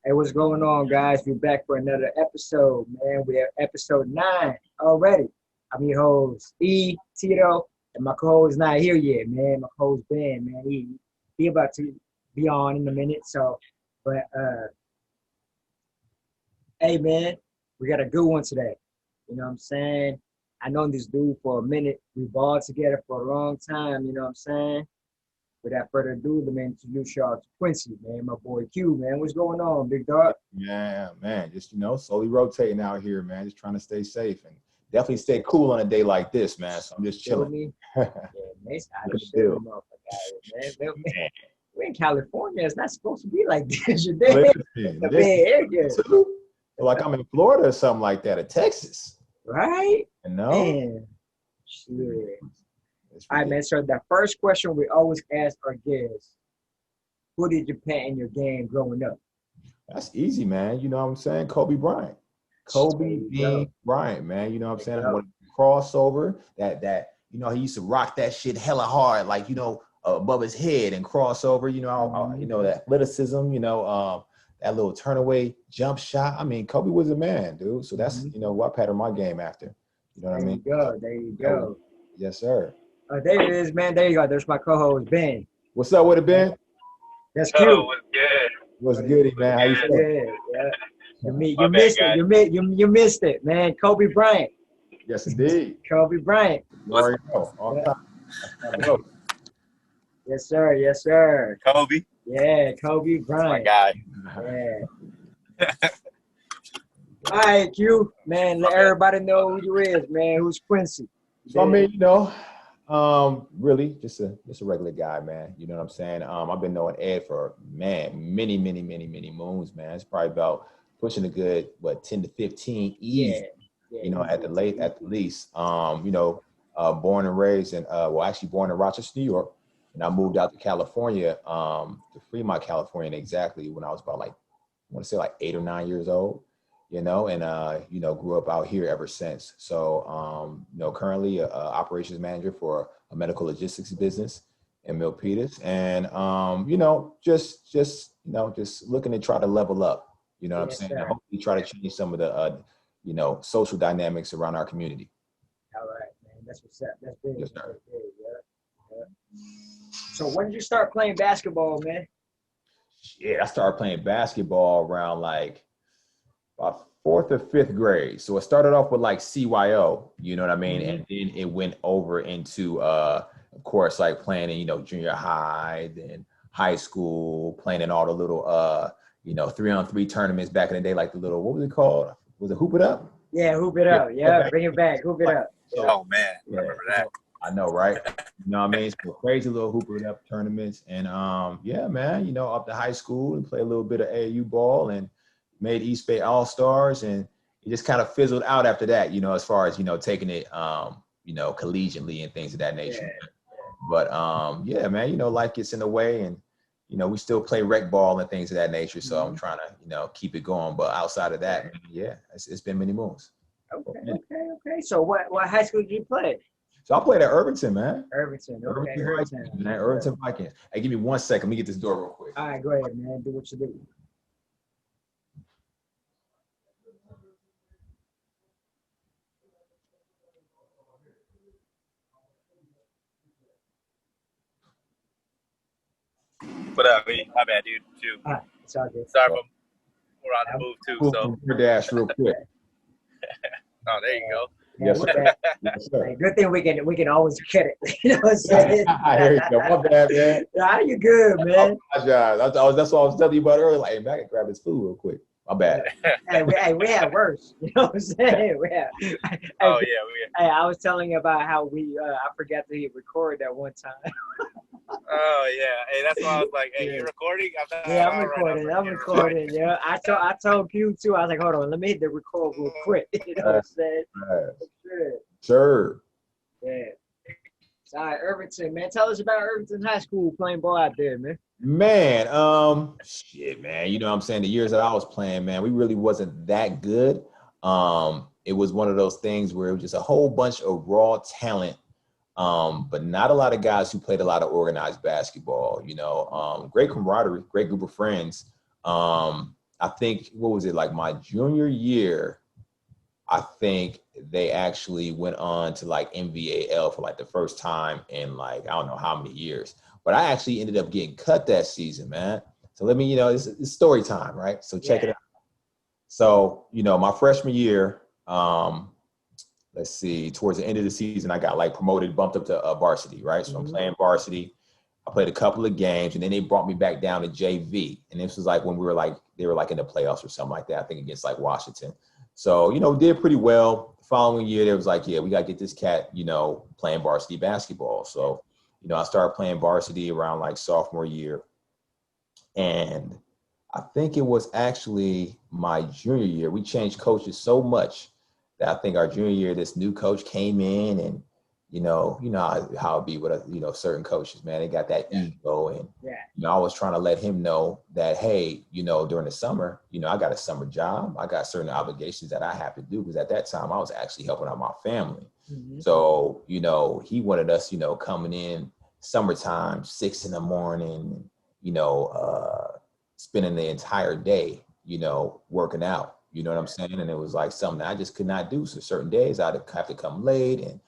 Hey, what's going on, guys? We're back for another episode, man. We're episode 9 already. I'm your host, Tito, and my co-host not here yet, man. My co-host Ben, man. He about to be on in a minute. But hey, man, we got a good one today. You know what I'm saying? I known this dude for a minute. We've all together for a long time. You know what I'm saying? Without further ado, let me introduce y'all to Quincy, man, my boy Q, man. What's going on, big dog? Yeah, man, just, slowly rotating out here, man, just trying to stay safe and definitely stay cool on a day like this, man. So I'm just chilling. Yeah, man, we're in California. It's not supposed to be like this. You're there. The Bay Area. Like I'm in Florida or something like that, or Texas. Right? You know? Man. Shit. All right, man. So the first question we always ask our guests, who did you pet in your game growing up? That's easy, man. You know what I'm saying? Kobe Bryant. Kobe Bean Bryant, man. You know what I'm saying? What crossover that he used to rock that shit hella hard, like, above his head and crossover, the athleticism, that little turnaway jump shot. I mean, Kobe was a man, dude. So that's, what I patterned my game after. You know what I mean? There you go. Yes, sir. There it is, man. There you go. There's my co-host, Ben. What's up with it, Ben? That's cute. Oh, what's good? What's goody, man? How you feeling? Yeah. You missed it, man. Kobe Bryant. Yes, indeed. Kobe Bryant. Yes, sir. Yes, sir. Kobe. Yeah, Kobe Bryant. My guy. Yeah. All right, Q, man. Let everybody know who you is, man. Who's Quincy? So I mean, really just a regular guy, man. You know what I'm saying? I've been knowing Ed for many moons, man. It's probably about pushing a good 10 to 15 easy. Yeah, at the least. Born and raised born in Rochester, New York, and I moved out to California, to Fremont, California, exactly when I was about 8 or 9 years old. And grew up out here ever since. So, currently operations manager for a medical logistics business in Milpitas, and just looking to try to level up. You know what I'm saying? And hopefully try to change some of the social dynamics around our community. All right, man. That's what's up. That's big. Yes, sir. Yeah. So when did you start playing basketball, man? Yeah, I started playing basketball around about 4th or 5th grade. So it started off with CYO, you know what I mean? Mm-hmm. And then it went over into, of course, playing in, junior high, then high school, playing in all the little, 3-on-3 tournaments back in the day, like the little, what was it called? Was it Hoop It Up? Yeah, Hoop It Up. Yeah, bring it back. Hoop It Up. Oh, man. I remember that. I know, right? You know what I mean? So crazy little Hoop It Up tournaments. And, man, up to high school and play a little bit of AAU ball and made East Bay All-Stars, and it just kind of fizzled out after that, as far as, taking it, collegiately and things of that nature. But, man, life gets in the way, and, we still play rec ball and things of that nature. So I'm trying to, keep it going. But outside of that, it's been many moons. Okay. So what high school did you play? So I played at Irvington, man. Irvington. Irvington Vikings. Hey, give me 1 second. Let me get this door real quick. All right, go ahead, man. Do what you do. What up, E? My bad, dude. Shoot. It's all good. Sorry, but we're on the move too. So dash real quick. Oh, there you go. Yes, sir. Yes, sir. Good thing we can always get it. You know what I'm saying? I hear you. My bad, man. Nah, you good, man. I apologize. That's what I was telling you about earlier. Hey, man, I can grab this food real quick. My bad. We had worse. You know what I'm saying? I was telling you about how I forgot to hit record that one time. Oh yeah. Hey, that's why I was like, hey, you recording? I'm recording. I'm recording. Yeah. I told Q too. I was like, hold on, let me hit the record real quick. You know what I'm saying? Sure. Yeah. All right, Irvington, man. Tell us about Irvington High School playing ball out there, man. Man, shit, man. You know what I'm saying? The years that I was playing, man, we really wasn't that good. It was one of those things where it was just a whole bunch of raw talent, but not a lot of guys who played a lot of organized basketball. Great camaraderie, great group of friends. I think, what was it, like my junior year, I think they actually went on to like NVAL for like the first time in like, I don't know how many years. But I actually ended up getting cut that season, man. So let me, it's story time, right? So check it out. So, my freshman year, let's see, towards the end of the season, I got like promoted, bumped up to varsity, right? So I'm playing varsity. I played a couple of games, and then they brought me back down to JV. And this was like when they were like in the playoffs or something like that, I think against like Washington. So, did pretty well. The following year, they was like, yeah, we got to get this cat, playing varsity basketball. So, I started playing varsity around like sophomore year. And I think it was actually my junior year. We changed coaches so much that I think our junior year, this new coach came in, and how it be with certain coaches, man. They got that ego, and I was trying to let him know that, hey, during the summer, I got a summer job. I got certain obligations that I have to do, because at that time I was actually helping out my family. So he wanted us, coming in summertime, 6 a.m, spending the entire day, working out. You know what I'm saying? And it was like something that I just could not do. So certain days I'd have to come late, and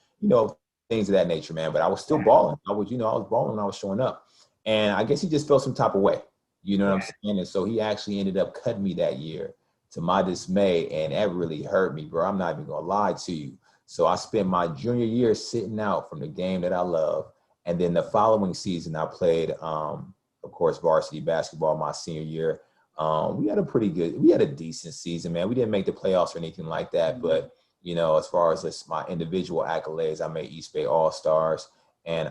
things of that nature, man. But I was still balling. I was balling and I was showing up. And I guess he just felt some type of way. You know what I'm saying? And so he actually ended up cutting me that year, to my dismay. And that really hurt me, bro. I'm not even gonna lie to you. So I spent my junior year sitting out from the game that I love. And then the following season I played, of course, varsity basketball my senior year. We had a decent season, man. We didn't make the playoffs or anything like that, but as far as my individual accolades, I made East Bay All-Stars, and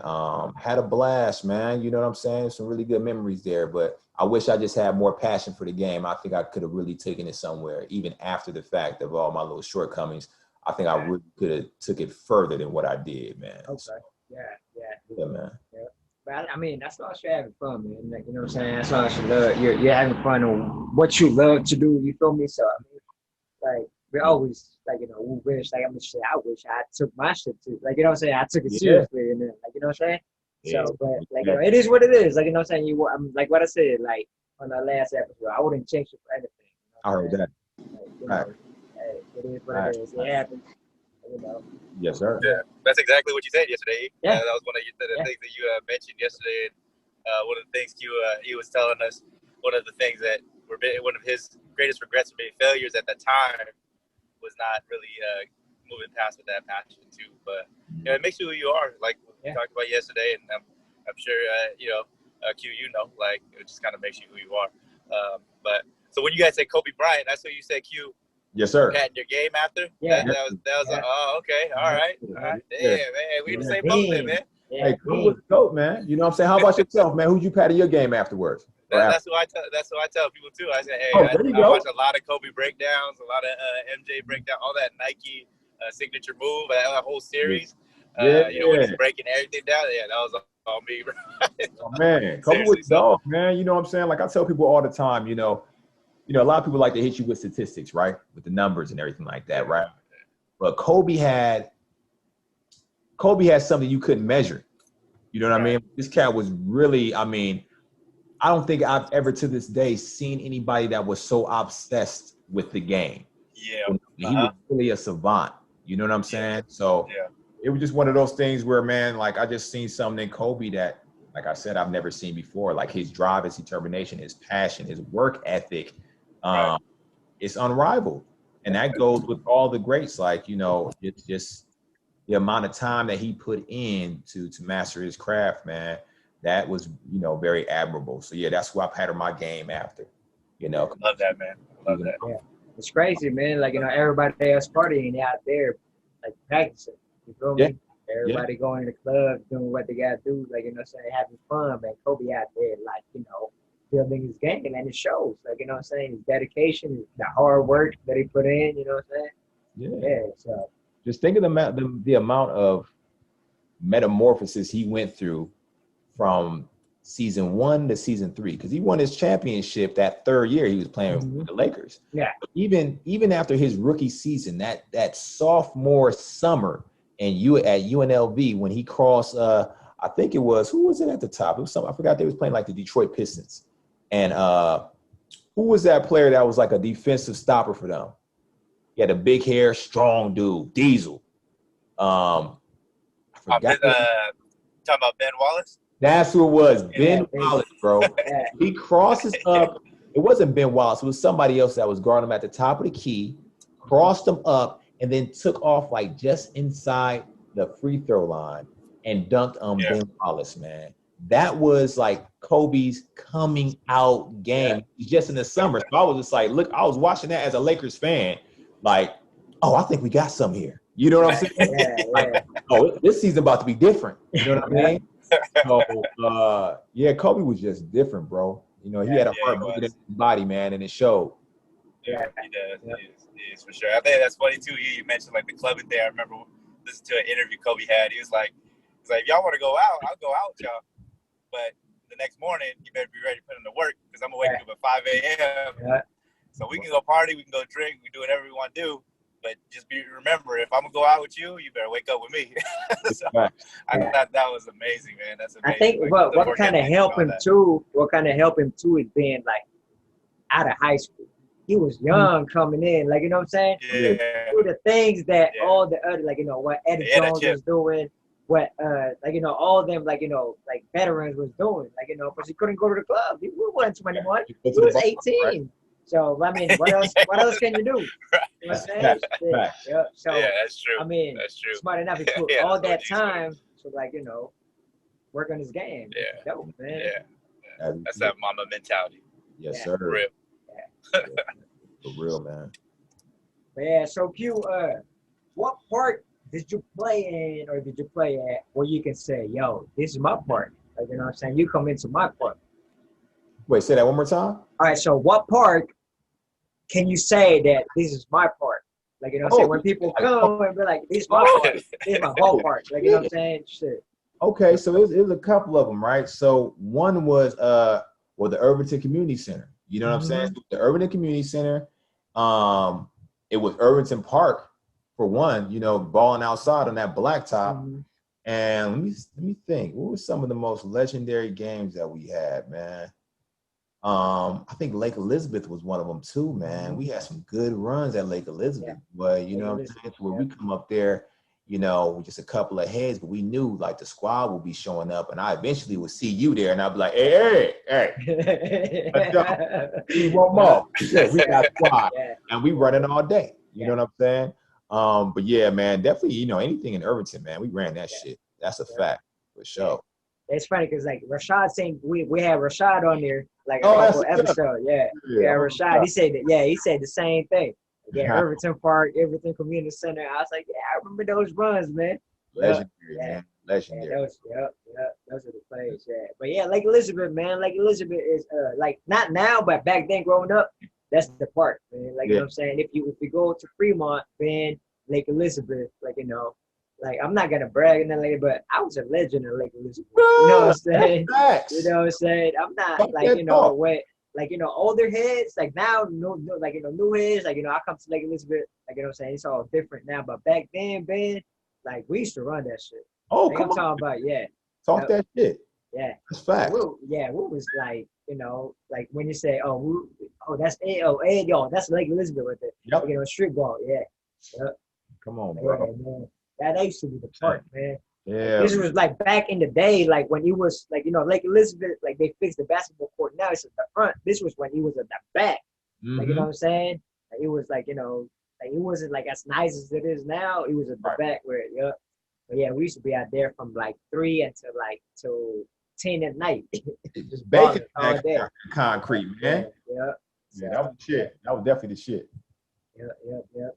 had a blast, man. You know what I'm saying? Some really good memories there, but I wish I just had more passion for the game. I think I could have really taken it somewhere, even after the fact of all my little shortcomings. I think I really could have took it further than what I did, man. Okay. So, Yeah, man. Yeah. But I mean, that's all you're having fun, man. Like, you know what I'm saying? That's all you love. You're having fun on what you love to do. You feel me? So I mean, like, we always, like, we wish, like, I'm gonna say, I wish I took my shit too. Like, you know what I'm saying? I took it seriously, and then, like, you know what I'm saying? Yeah. So, but like, it is what it is. Like, you know what I'm saying? I'm like what I said, like on the last episode, I wouldn't change it for anything. I heard that. Like, hey, it is what it is. It happens. Yes, sir. Yeah, that's exactly what you said yesterday. Yeah. That was one of the things that you mentioned yesterday. One of the things he was telling us, one of the things that one of his greatest regrets or maybe failures at that time was not really moving past with that passion too. But it makes you who you are, like we talked about yesterday, and I'm sure Q, like it just kind of makes you who you are. But so when you guys said Kobe Bryant, that's what you said, Q. Yes, sir. Had your game after? Yeah. That was like, oh, okay, all right. Damn, man, we in the same boat then, man. Hey, Kobe was the GOAT, man. You know what I'm saying? How about yourself, man? Who'd you pat at your game afterwards? That's what I tell people too. I say, hey, I watch a lot of Kobe breakdowns, a lot of MJ breakdown, all that Nike signature move, that whole series. When he's breaking everything down, that was all me, bro. Oh, man, Kobe was dog, man. You know what I'm saying? Like I tell people all the time, a lot of people like to hit you with statistics, right? With the numbers and everything like that, right? But Kobe had something you couldn't measure. You know what I mean? This cat was really, I don't think I've ever to this day seen anybody that was so obsessed with the game. Yeah. He was really a savant. You know what I'm saying? So it was just one of those things where, man, like I just seen something in Kobe that, like I said, I've never seen before. Like his drive, his determination, his passion, his work ethic. It's unrivaled, and that goes with all the greats. Like it's just the amount of time that he put in to master his craft, man. That was very admirable. So that's who I patterned my game after. Love that, man. Love that. Yeah, it's crazy, man. Like everybody else partying out there, like practicing. You feel me? Everybody going to the club, doing what they gotta do. Like saying, having fun, man. Kobe out there, like building his game, and it shows. Like, I'm saying? His dedication, the hard work that he put in, you know what I'm saying? Yeah. So just think of the amount of metamorphosis he went through from season 1 to season 3, because he won his championship that third year he was playing with the Lakers. Yeah. Even after his rookie season, that sophomore summer at UNLV when he crossed I think it was, who was it at the top? It was I forgot they was playing like the Detroit Pistons. And who Who was that player that was like a defensive stopper for them? He had a big hair, strong dude, Diesel. I forgot. Talking about Ben Wallace? That's who it was, Ben Yeah. Wallace, bro. He crosses up. It wasn't Ben Wallace. It was somebody else that was guarding him at the top of the key, crossed him up, and then took off like just inside the free throw line and dunked on Ben Wallace, man. That was like Kobe's coming out game. Just in the summer. So I was just like, look, I was watching that as a Lakers fan, like, oh, I think we got some here. You know what I'm saying? Like, oh, this season about to be different. You know what I mean? So, Kobe was just different, bro. You know, he had a heart bigger than his body, man, and it showed. Yeah, he does. He is for sure. I think that's funny too. You mentioned like the clubbing thing. I remember listening to an interview Kobe had. He was like, if y'all want to go out, I'll go out with y'all. But the next morning, you better be ready to put in the work because I'm gonna wake up at 5 a.m. Yeah. So we can go party, we can go drink, we can do whatever we want to do. But just remember, if I'm gonna go out with you, you better wake up with me. So I thought that was amazing, man. That's amazing. I think what kind of helped him too. What kind of helped him too is being like out of high school. He was young coming in, like, you know what I'm saying? Yeah. Do the things that all the other, like, you know, what Eddie Jones was doing, what like, you know, all of them, like, you know, like veterans was doing, like, you know, because he couldn't go to the club. He wasn't 21. He was 18. Right? So I mean, what else can you do? You know what I'm saying? So that's true. I mean, that's true. Smart enough to put all that time to, like, you know, work on his game. Yeah. Dope, man. Yeah. That's that mama mentality. Yes, sir. For real. For real, man. Yeah. So Q, what part did you play in, or did you play at where you can say, yo, this is my part? Like, you know what I'm saying? You come into my part. Wait, say that one more time. All right. So what part can you say that this is my part? Like, you know what I'm saying? When people come and be like, this is my part. This is my whole part. Like, you know what I'm saying? Shit. Okay, so it was a couple of them, right? So one was the Irvington Community Center. You know what I'm saying? So the Irvington Community Center, it was Irvington Park for one, you know, balling outside on that blacktop. And let me think, what were some of the most legendary games that we had, man? I think Lake Elizabeth was one of them too, man. We had some good runs at Lake Elizabeth, but you know what I'm saying? Where we come up there, you know, with just a couple of heads, but we knew like the squad would be showing up, and I eventually would see you there, and I'd be like, hey, let's go. We want more. We got squad, and we running all day. You know what I'm saying? But yeah, man, definitely, you know, anything in Irvington, man, we ran that shit. That's a fact for sure. It's funny because like Rashad saying we had Rashad on there like a couple episodes. Yeah, Rashad. He said that. He said the same thing. Yeah, Irvington Park, Irvington Community Center. I was like, I remember those runs, man. Legendary, man. Legendary. Those are the plays. Yeah, but yeah, Lake Elizabeth, man. Lake Elizabeth is like not now, but back then growing up, that's the part, man. Like you know what I'm saying. If you go to Fremont, Ben, Lake Elizabeth, like you know. Like, I'm not going to brag and nothing, but I was a legend in Lake Elizabeth. You know what I'm saying? You know what I'm saying? I'm not, like, you know, like, you know, older heads, like now, like, you know, new heads, like, you know, I come to Lake Elizabeth, like, you know what I'm saying? It's all different now. But back then, Ben, like, we used to run that shit. Oh, like, come I'm on. talking about, Talk that shit. Yeah. That's fact. We was like, you know, like when you say, that's that's Lake Elizabeth with it. Yep. Like, you know, street ball, Come on, bro. Yeah, man. That used to be the part, man. Yeah. This was like back in the day, like when it was like, you know, Lake Elizabeth, like they fixed the basketball court. Now it's at the front. This was when he was at the back. Like, you know what I'm saying? Like, it was like, you know, like it wasn't like as nice as it is now. It was at the back where, But yeah, we used to be out there from like 3 until like till 10 at night. Just baking all day. Concrete, man. Yeah, that was the shit. That was definitely the shit. Yeah.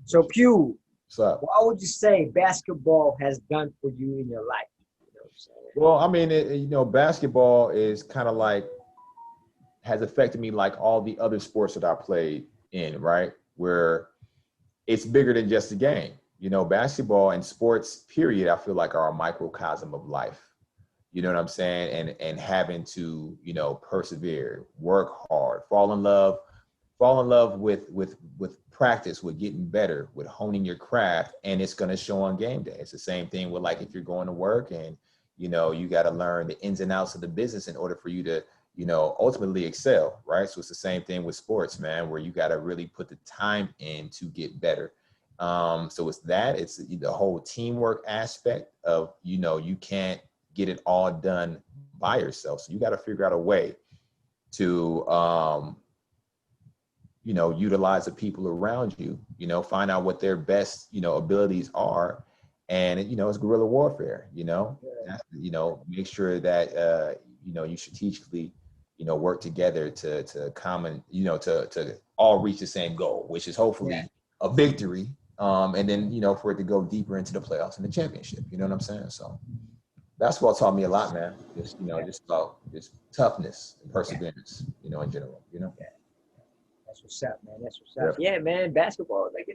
So Pew, what's up? What would you say basketball has done for you in your life? You know what I'm saying? Well, I mean, you know, basketball is kind of like has affected me like all the other sports that I played in, right? Where it's bigger than just a game. You know, basketball and sports, period, I feel like are a microcosm of life. You know what I'm saying? And having to, you know, persevere, work hard, fall in love with practice, with getting better, with honing your craft, and it's going to show on game day. It's the same thing with like if you're going to work and, you know, you got to learn the ins and outs of the business in order for you to, ultimately excel, right? So it's the same thing with sports, man, where you got to really put the time in to get better. So it's the whole teamwork aspect of, you can't get it all done by yourself. So you got to figure out a way to, utilize the people around you, find out what their best, abilities are. And, it's guerrilla warfare, make sure that, you strategically, work together to common, to all reach the same goal, which is hopefully a victory. And then, for it to go deeper into the playoffs and the championship, you know what I'm saying? So basketball taught me a lot, man. Just about just toughness and perseverance, in general, Yeah. That's what's up, man. That's what's up. Yeah, man. Basketball, if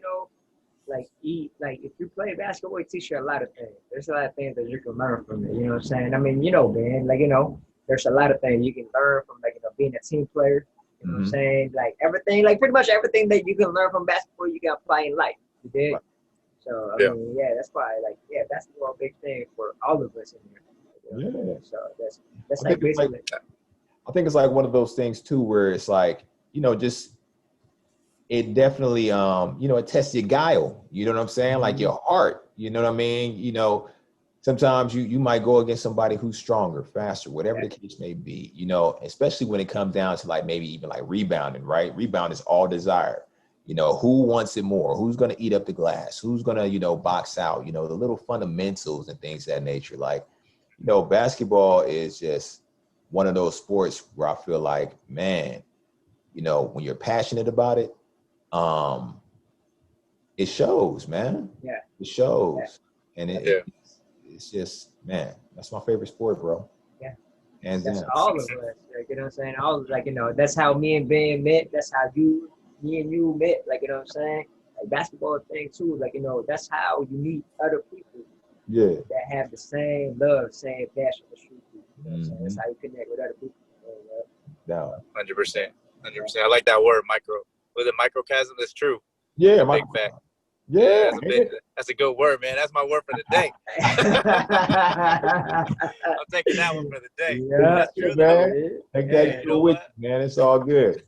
you play basketball, it teaches you a lot of things. There's a lot of things that you can learn from it. You know what I'm saying? I mean, man, there's a lot of things you can learn from, being a team player. You know what I'm saying? Like everything, pretty much everything that you can learn from basketball, you got to apply in life. You dig? Right. So, I mean, that's why, basketball a big thing for all of us in here. Yeah. So that's like basically. I think it's like one of those things too, where it's like, it definitely, it tests your guile. You know what I'm saying? Like your heart. You know what I mean? Sometimes you might go against somebody who's stronger, faster, whatever the case may be. Especially when it comes down to maybe even rebounding. Right? Rebound is all desire. Who wants it more? Who's going to eat up the glass? Who's going to, box out? The little fundamentals and things of that nature. Basketball is just one of those sports where I feel like, man, when you're passionate about it, it shows, man. Yeah. It shows. Yeah. And it's just, man, that's my favorite sport, bro. Yeah. And that's all of us. You know what I'm saying? That's how me and Ben met. That's how me and you met. You know what I'm saying? Basketball thing too. That's how you meet other people. Yeah. That have the same love, same passion for shooting. You know what I'm saying? That's how you connect with other people. No. 100%. I like that word, micro. Was it microcosm? That's true. Yeah, big fact. Yeah, that's a good word, man. That's my word for the day. I'm taking that one for the day. Yeah, that's true, man. Take that with you, man. It's all good.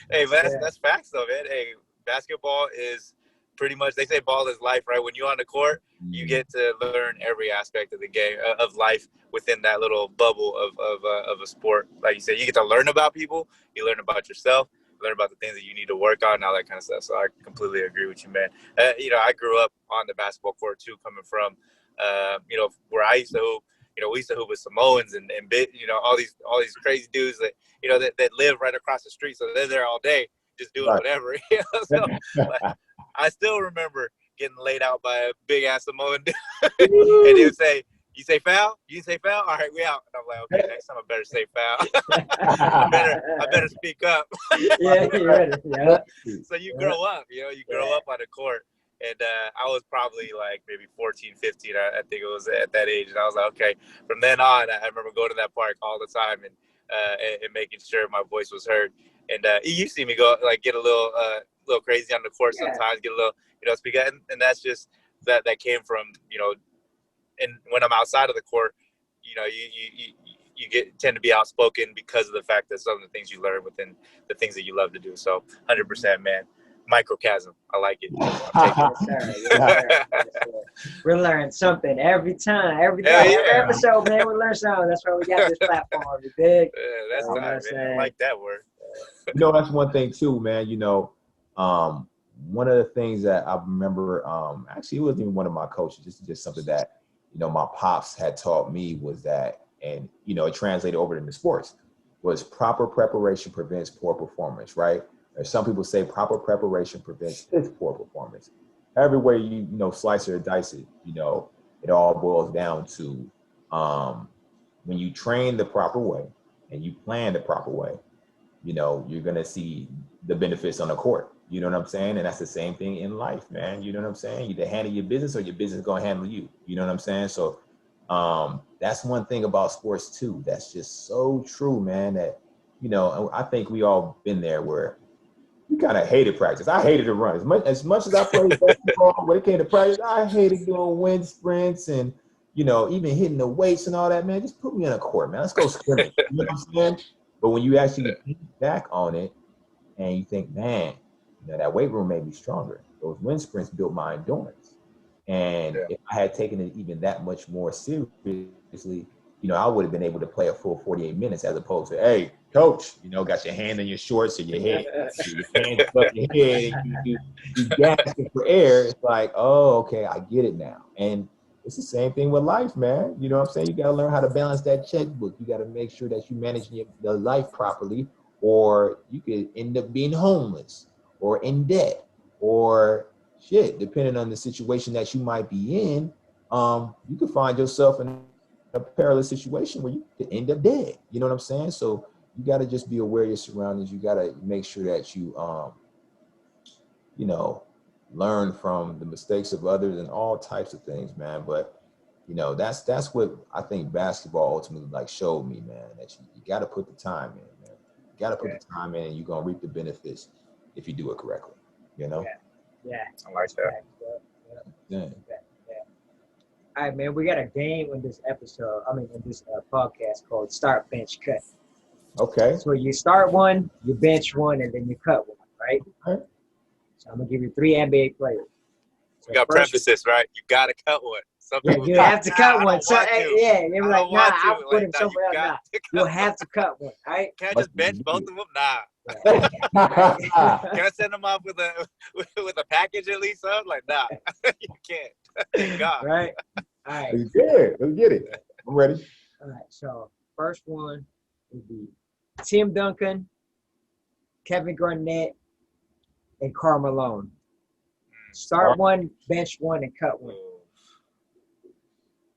Hey, man, that's facts, though, man. Hey, basketball is pretty much, they say ball is life, right? When you're on the court, you get to learn every aspect of the game, of life within that little bubble of a sport. Like you said, you get to learn about people, you learn about yourself, learn about the things that you need to work on and all that kind of stuff. So I completely agree with you, man. I grew up on the basketball court too, coming from, where I used to hoop. We used to hoop with Samoans and all these crazy dudes that, that live right across the street. So they're there all day just doing whatever. So I still remember getting laid out by a big ass Samoan dude. And he would say, "You say foul? You say foul? All right, we out." And I'm like, okay, next time I better say foul. I better speak up. Yeah. So you grow up, you grow up on the court. And I was probably maybe 14, 15, I think it was at that age. And I was like, okay, from then on, I remember going to that park all the time and making sure my voice was heard. And you see me go, get a little crazy on the court sometimes, get a little, speak out. And that's just, that came from, and when I'm outside of the court, you tend to be outspoken because of the fact that some of the things you learn within the things that you love to do. So 100%, man. Microcosm. I like it. We learn something every time, every day, every episode, man. We learn something. That's why we got this platform. You dig? That's nice, man. I like that word. That's one thing too, man. One of the things that I remember, actually, it wasn't even one of my coaches. Just something that, my pops had taught me was that, and, it translated over into sports, was proper preparation prevents poor performance, right? Or some people say proper preparation prevents poor performance. Every way you slice it or dice it, it all boils down to when you train the proper way and you plan the proper way, you're gonna see the benefits on the court. You know what I'm saying? And that's the same thing in life, man. You know what I'm saying? You either handle your business or your business is gonna handle you. You know what I'm saying? So that's one thing about sports too. That's just so true, man. That I think we all been there where we kind of hated practice. I hated to run as much as I played basketball. When it came to practice, I hated doing wind sprints and you know, even hitting the weights and all that, man, just put me in a court, man. Let's go scrimmage. You know what I'm saying? But when you actually think back on it and you think, man, you know, that weight room made me stronger. Those wind sprints built my endurance. And if I had taken it even that much more seriously, you know, I would have been able to play a full 48 minutes as opposed to, hey, coach, you know, got your hand in your shorts and your head, your hands above your head, and you gasping for air. It's like, oh, okay, I get it now. And it's the same thing with life, man. You know what I'm saying? You got to learn how to balance that checkbook. You got to make sure that you manage the life properly, or you could end up being homeless or in debt or shit, depending on the situation that you might be in. You could find yourself in a perilous situation where you could end up dead. You know what I'm saying? So you got to just be aware of your surroundings. You got to make sure that you, you know, learn from the mistakes of others and all types of things, man. But, you know, that's what I think basketball ultimately like showed me, man, that you got to put the time in, man. You got to put the time in and you're going to reap the benefits if you do it correctly, you know? Yeah. I like that. Yeah. All right, man, we got a game in this episode, in this podcast called Start, Bench, Cut. Okay. So you start one, you bench one, and then you cut one, right? Okay. So I'm going to give you 3 NBA players. So You got prefaces, right? You got to cut one. Some Yeah, people you be have like, to nah, cut I one. don't So, want to. yeah, they were I like, don't nah, want to. I'll put Like, him nah, somewhere else. you Nah, got to cut you'll one. have to cut one, right? Can I just bench both of them? Nah. Yeah. Can I send them off with a package at least? Son? Like, nah, you can't. Thank God. Right? All right. Let's get it. Let's get it. I'm ready. All right. So, first one would be Tim Duncan, Kevin Garnett, and Karl Malone. Start one, bench one, and cut one.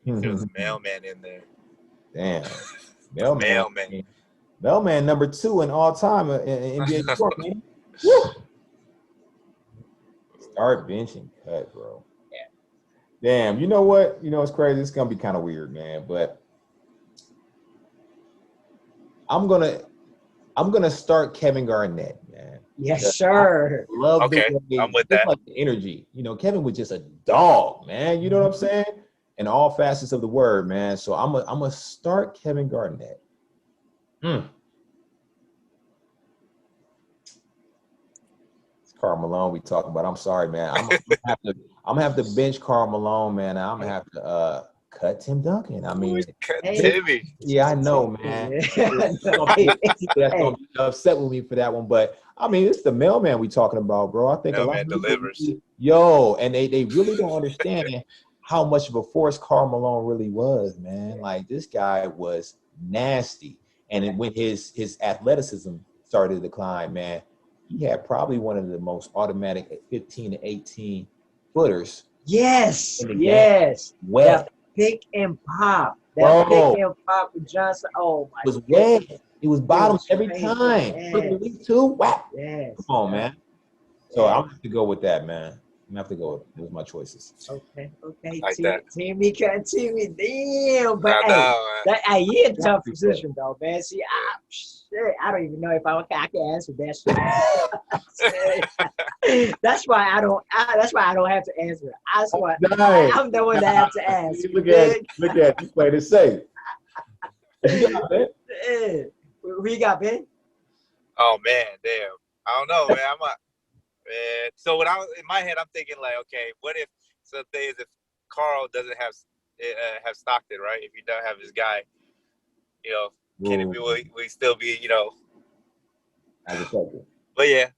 There was a mailman in there. Damn. Mailman number 2 in all time in NBA sport, man. Woo. Start, bench, and cut, bro. Yeah. Damn. You know what? You know it's crazy. It's gonna be kind of weird, man. But I'm gonna start Kevin Garnett, man. Yes, sir. I love Okay, the way, I'm with just that. like the energy. You know, Kevin was just a dog, man. You know what I'm saying? In all facets of the word, man. So I'm gonna start Kevin Garnett. It's Karl Malone we talking about. I'm sorry, man. I'm gonna have to bench Karl Malone, man. I'm gonna have to cut Tim Duncan. I mean, Cut Timmy. yeah, I know, man. That's gonna be upset with me for that one, but I mean, it's the mailman we talking about, bro. I think a lot of people, delivers. and they really don't understand how much of a force Karl Malone really was, man. Like, this guy was nasty, and when his athleticism started to decline, man, he had probably one of the most automatic 15 to 18 footers. Yes. In the Yes. game. Wet. That pick and pop. Bro. Pick and pop with Johnson. Oh my. It was wet. It was bottom every crazy. time. Yes. Too. Whack. Yes. Come on, man. So I'm gonna have to go with that, man. I'm gonna have to go with those my choices. Okay. Like that. Timmy cut Timmy. Damn, but I a tough position though, man. See, I don't even know if I can answer that shit. That's why I don't have to answer it. That's why I'm the one that have to ask. Look at you play this safe. Who you got, Ben? Oh man, damn. I don't know, man. Man. So when in my head, I'm thinking like, okay, what if some days if Karl doesn't have Stockton, right? If you don't have his guy, you know, can it be? Will we still be, you know? But yeah.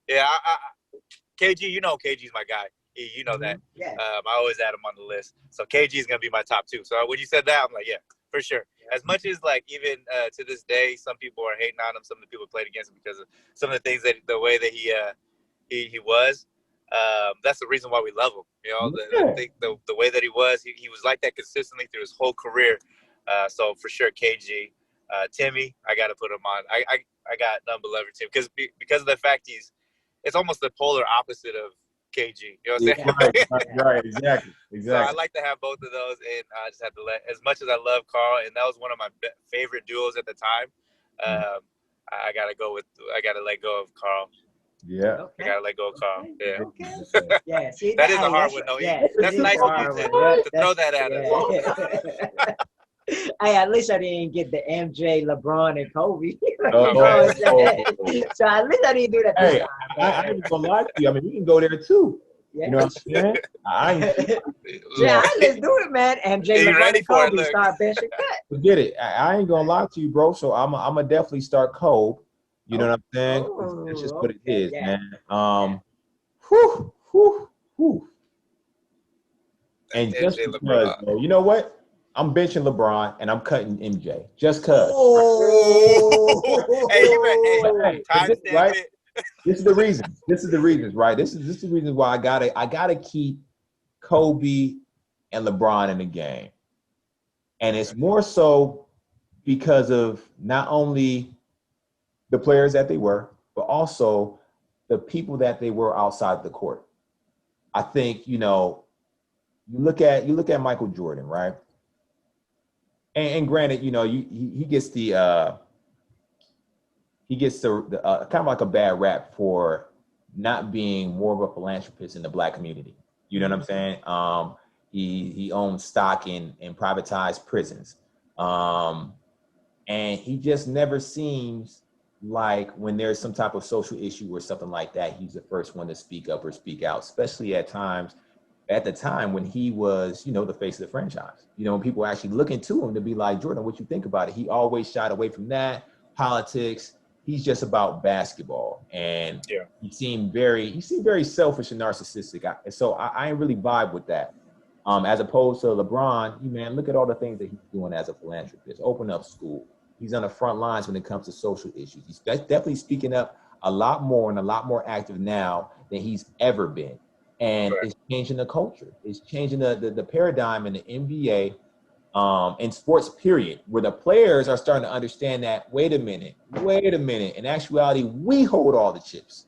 KG, you know, KG's my guy. You know that. Yeah. I always add him on the list. So KG is gonna be my top 2. So when you said that, I'm like, yeah, for sure. As much as like even to this day, some people are hating on him. Some of the people played against him because of some of the things the way that he was. That's the reason why we love him. You know, the way that he was like that consistently through his whole career. So for sure, KG, Timmy, I got to put him on. I got none but love for Tim because of the fact it's almost the polar opposite of KG. You know what I'm saying? Right, exactly. So I like to have both of those, and I just have to as much as I love Karl, and that was one of my favorite duos at the time. I gotta let go of Karl. Yeah. I gotta let go of calm. Yeah. Okay. Yeah. See, That is a hard one, though. Yeah, That's nice of you to throw that at us. Hey, at least I didn't get the MJ, LeBron, and Kobe. You know Oh, what I'm saying? So at least I didn't do that this hey, time. I ain't gonna lie to you. I mean, we can go there too. Yeah. You know what I'm saying? I ain't Yeah, let's do it, man. MJ, You LeBron, ready and for it? Kobe Look. start benching cut. forget it. I ain't gonna lie to you, bro. So I'm gonna definitely start Kobe. You know what I'm saying? It's just what it is, yeah. man. Whew, whew, whew. And just MJ, because, LeBron. bro, you know what? I'm benching LeBron and I'm cutting MJ just cause. Oh. Hey, you ready? Hey, timestamp Right? it. This is the reason. This is the reasons, right? This is the reason why I gotta keep Kobe and LeBron in the game. And it's more so because of not only the players that they were, but also the people that they were outside the court. I think, you look at Michael Jordan, right? And granted, he gets the kind of like a bad rap for not being more of a philanthropist in the Black community. You know what I'm saying? He owns stock in privatized prisons. And he just never seems like when there's some type of social issue or something like that, he's the first one to speak up or speak out, especially at the time when he was, the face of the franchise. When people actually looking to him to be like, Jordan, what you think about it? He always shied away from that, politics. He's just about basketball. And he seemed very selfish and narcissistic. So I ain't really vibe with that. As opposed to LeBron, man, look at all the things that he's doing as a philanthropist. Open up school. He's on the front lines when it comes to social issues. He's definitely speaking up a lot more and a lot more active now than he's ever been. And it's changing the culture. It's changing the paradigm in the NBA, in sports, period, where the players are starting to understand that, wait a minute. In actuality, we hold all the chips,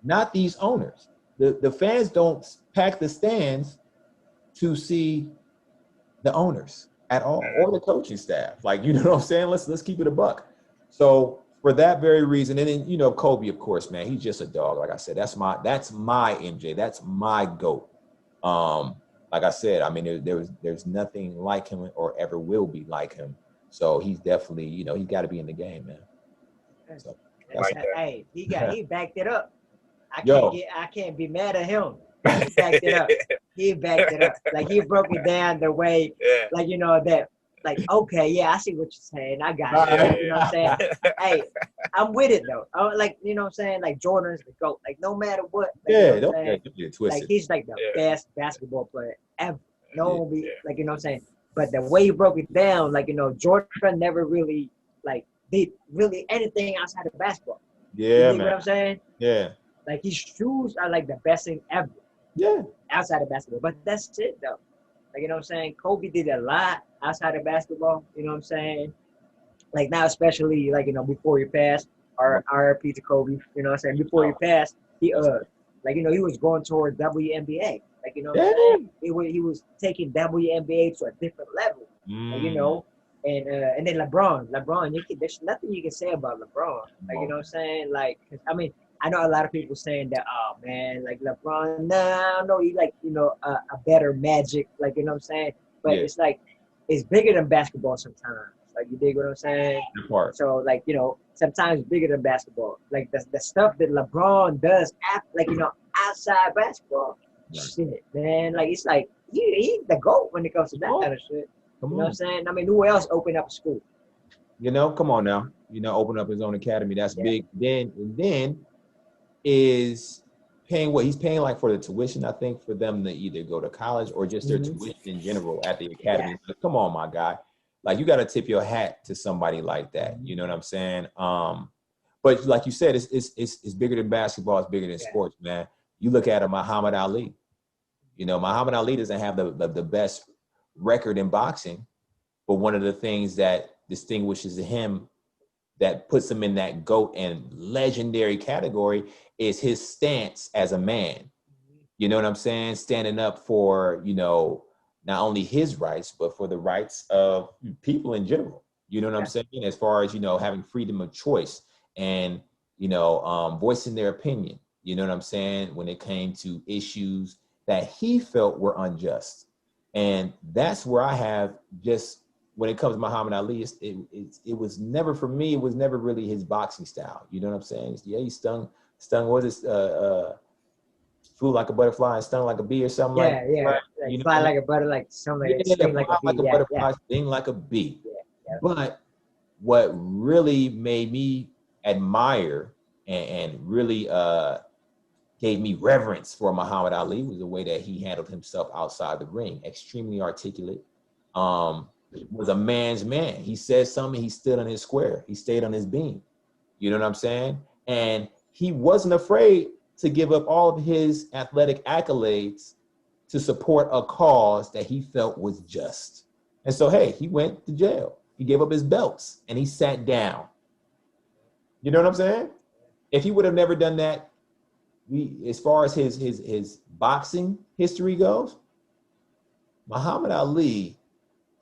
not these owners. The fans don't pack the stands to see the owners at all, or the coaching staff. Like, you know what I'm saying? Let's keep it a buck. So for that very reason, and then Kobe, of course, man, he's just a dog. Like I said, that's my MJ. That's my GOAT. Like I said, I mean, there's nothing like him or ever will be like him. So he's definitely, he's got to be in the game, man. So, hey, he backed it up. I can't be mad at him. He backed it up. Like, he broke it down the way, like, that, like, okay, yeah, I see what you're saying. I got it. You know what I'm saying? Hey, I'm with it, though. Like, you know what I'm saying? Like, Jordan's the GOAT. Like, no matter what. Like, don't get twisted. Like, he's like the best basketball player ever. No one be, like, you know what I'm saying? But the way he broke it down, like, Jordan never really, like, did really anything outside of basketball. Yeah, you know what I'm saying? Yeah. Like, his shoes are like the best thing ever. Yeah. Outside of basketball. But that's it, though. Like, you know what I'm saying? Kobe did a lot outside of basketball. You know what I'm saying? Like, now, especially, like, before he passed, RIP to Kobe, you know what I'm saying? Before he passed, he was going toward WNBA. Like, you know what I'm saying? He was taking WNBA to a different level. Like, and then LeBron, there's nothing you can say about LeBron. Like, you know what I'm saying? Like, I mean, I know a lot of people saying that, oh man, like LeBron, no, he like, a better Magic, like, you know what I'm saying? But it's like, it's bigger than basketball sometimes. Like, you dig what I'm saying? So, like, sometimes bigger than basketball. Like, the stuff that LeBron does, outside basketball, shit, man. Like, it's like, he's the GOAT when it comes to that kind of shit. You know what I'm saying? I mean, who else opened up a school? Come on now. Open up his own academy. That's big. Then is paying what he's paying, like, for the tuition, I think, for them to either go to college or just their tuition in general at the academy. Yeah. Come on, my guy. Like, you got to tip your hat to somebody like that. You know what I'm saying? But like you said, it's bigger than basketball. It's bigger than sports, man. You look at Muhammad Ali. Muhammad Ali doesn't have the best record in boxing, but one of the things that distinguishes him, that puts him in that GOAT and legendary category, is his stance as a man. You know what I'm saying? Standing up for, not only his rights, but for the rights of people in general. You know what I'm saying? As far as, having freedom of choice and voicing their opinion. You know what I'm saying? When it came to issues that he felt were unjust. And that's where I have just, when it comes to Muhammad Ali, it was never, for me, it was never really his boxing style. You know what I'm saying? Yeah, he stung, what is it? Flew like a butterfly and stung like a bee or something like that. Right. Like fly like a butter, like something like sting like a bee. Butterfly, sting like a bee. But what really made me admire and really gave me reverence for Muhammad Ali was the way that he handled himself outside the ring. Extremely articulate. Was a man's man. He said something, he stood on his square. He stayed on his beam. You know what I'm saying? And he wasn't afraid to give up all of his athletic accolades to support a cause that he felt was just. And so, hey, he went to jail. He gave up his belts and he sat down. You know what I'm saying? If he would have never done that, as far as his boxing history goes, Muhammad Ali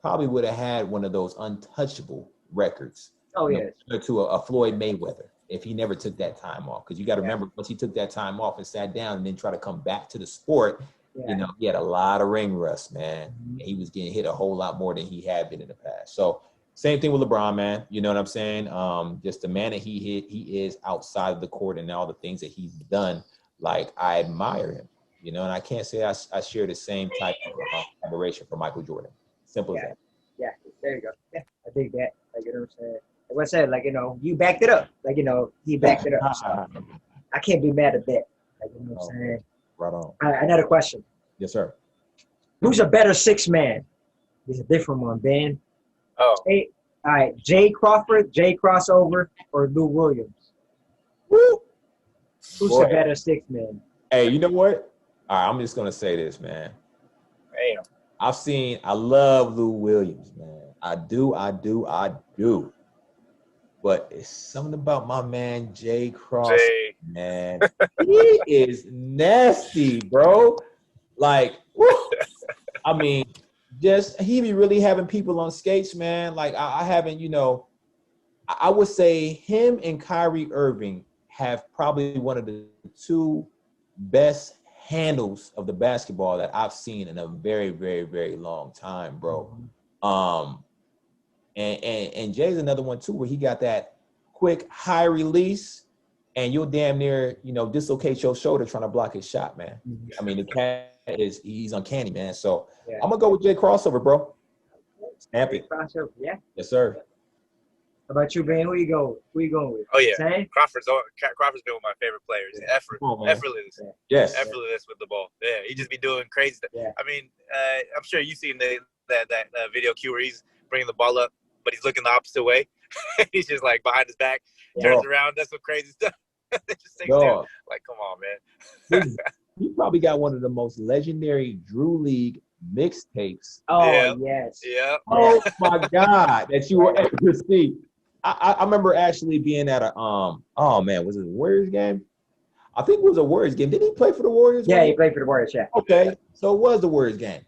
probably would have had one of those untouchable records. Oh, yes. To a Floyd Mayweather, if he never took that time off. Because you got to remember, once he took that time off and sat down and then try to come back to the sport, he had a lot of ring rust, man. Mm-hmm. He was getting hit a whole lot more than he had been in the past. So same thing with LeBron, man. You know what I'm saying? Just the man that he is outside of the court and all the things that he's done. Like, I admire him, and I can't say I share the same type of admiration for Michael Jordan. Simple as that. Yeah, there you go. Yeah, I think that. Like, you know what I'm saying? Like I said, like, you backed it up. Like, he backed it up. So I can't be mad at that. Like, you know what I'm saying? Right on. All right, another question. Yes, sir. Who's a better six man? It's a different one, Ben. Oh. All right, Jay Crawford, Jay Crossover, or Lou Williams? Woo! Who's a better six man? Hey, you know what? All right, I'm just going to say this, man. Damn. I love Lou Williams, man. I do. But it's something about my man, Jay Cross, man. He is nasty, bro. Like, woo. I mean, he be really having people on skates, man. Like, I haven't, I would say him and Kyrie Irving have probably one of the two best handles of the basketball that I've seen in a very, very, very long time, bro. And Jay's another one too, where he got that quick high release, and you'll damn near, dislocate your shoulder trying to block his shot, man. I mean, the cat he's uncanny, man. So I'm gonna go with Jay Crossover, bro. Stamp it. Crossover, yeah. Yes, sir. How about you, Ben? Who you going with? Oh, yeah. Same? Crawford's been one of my favorite players. Yeah. Effortless. Yes. Effortless with the ball. Yeah, he just be doing crazy stuff. Yeah. I mean, I'm sure you've seen that video cue where he's bringing the ball up, but he's looking the opposite way. He's just like behind his back, turns around, does some crazy stuff. Just takes down. Like, come on, man. He probably got one of the most legendary Drew League mixtapes. Oh, yes. Yeah. Oh, my God, that you will ever see. I remember actually being at a was it a Warriors game? I think it was a Warriors game. Did he play for the Warriors? Yeah, he played for the Warriors, yeah. Okay, so it was the Warriors game.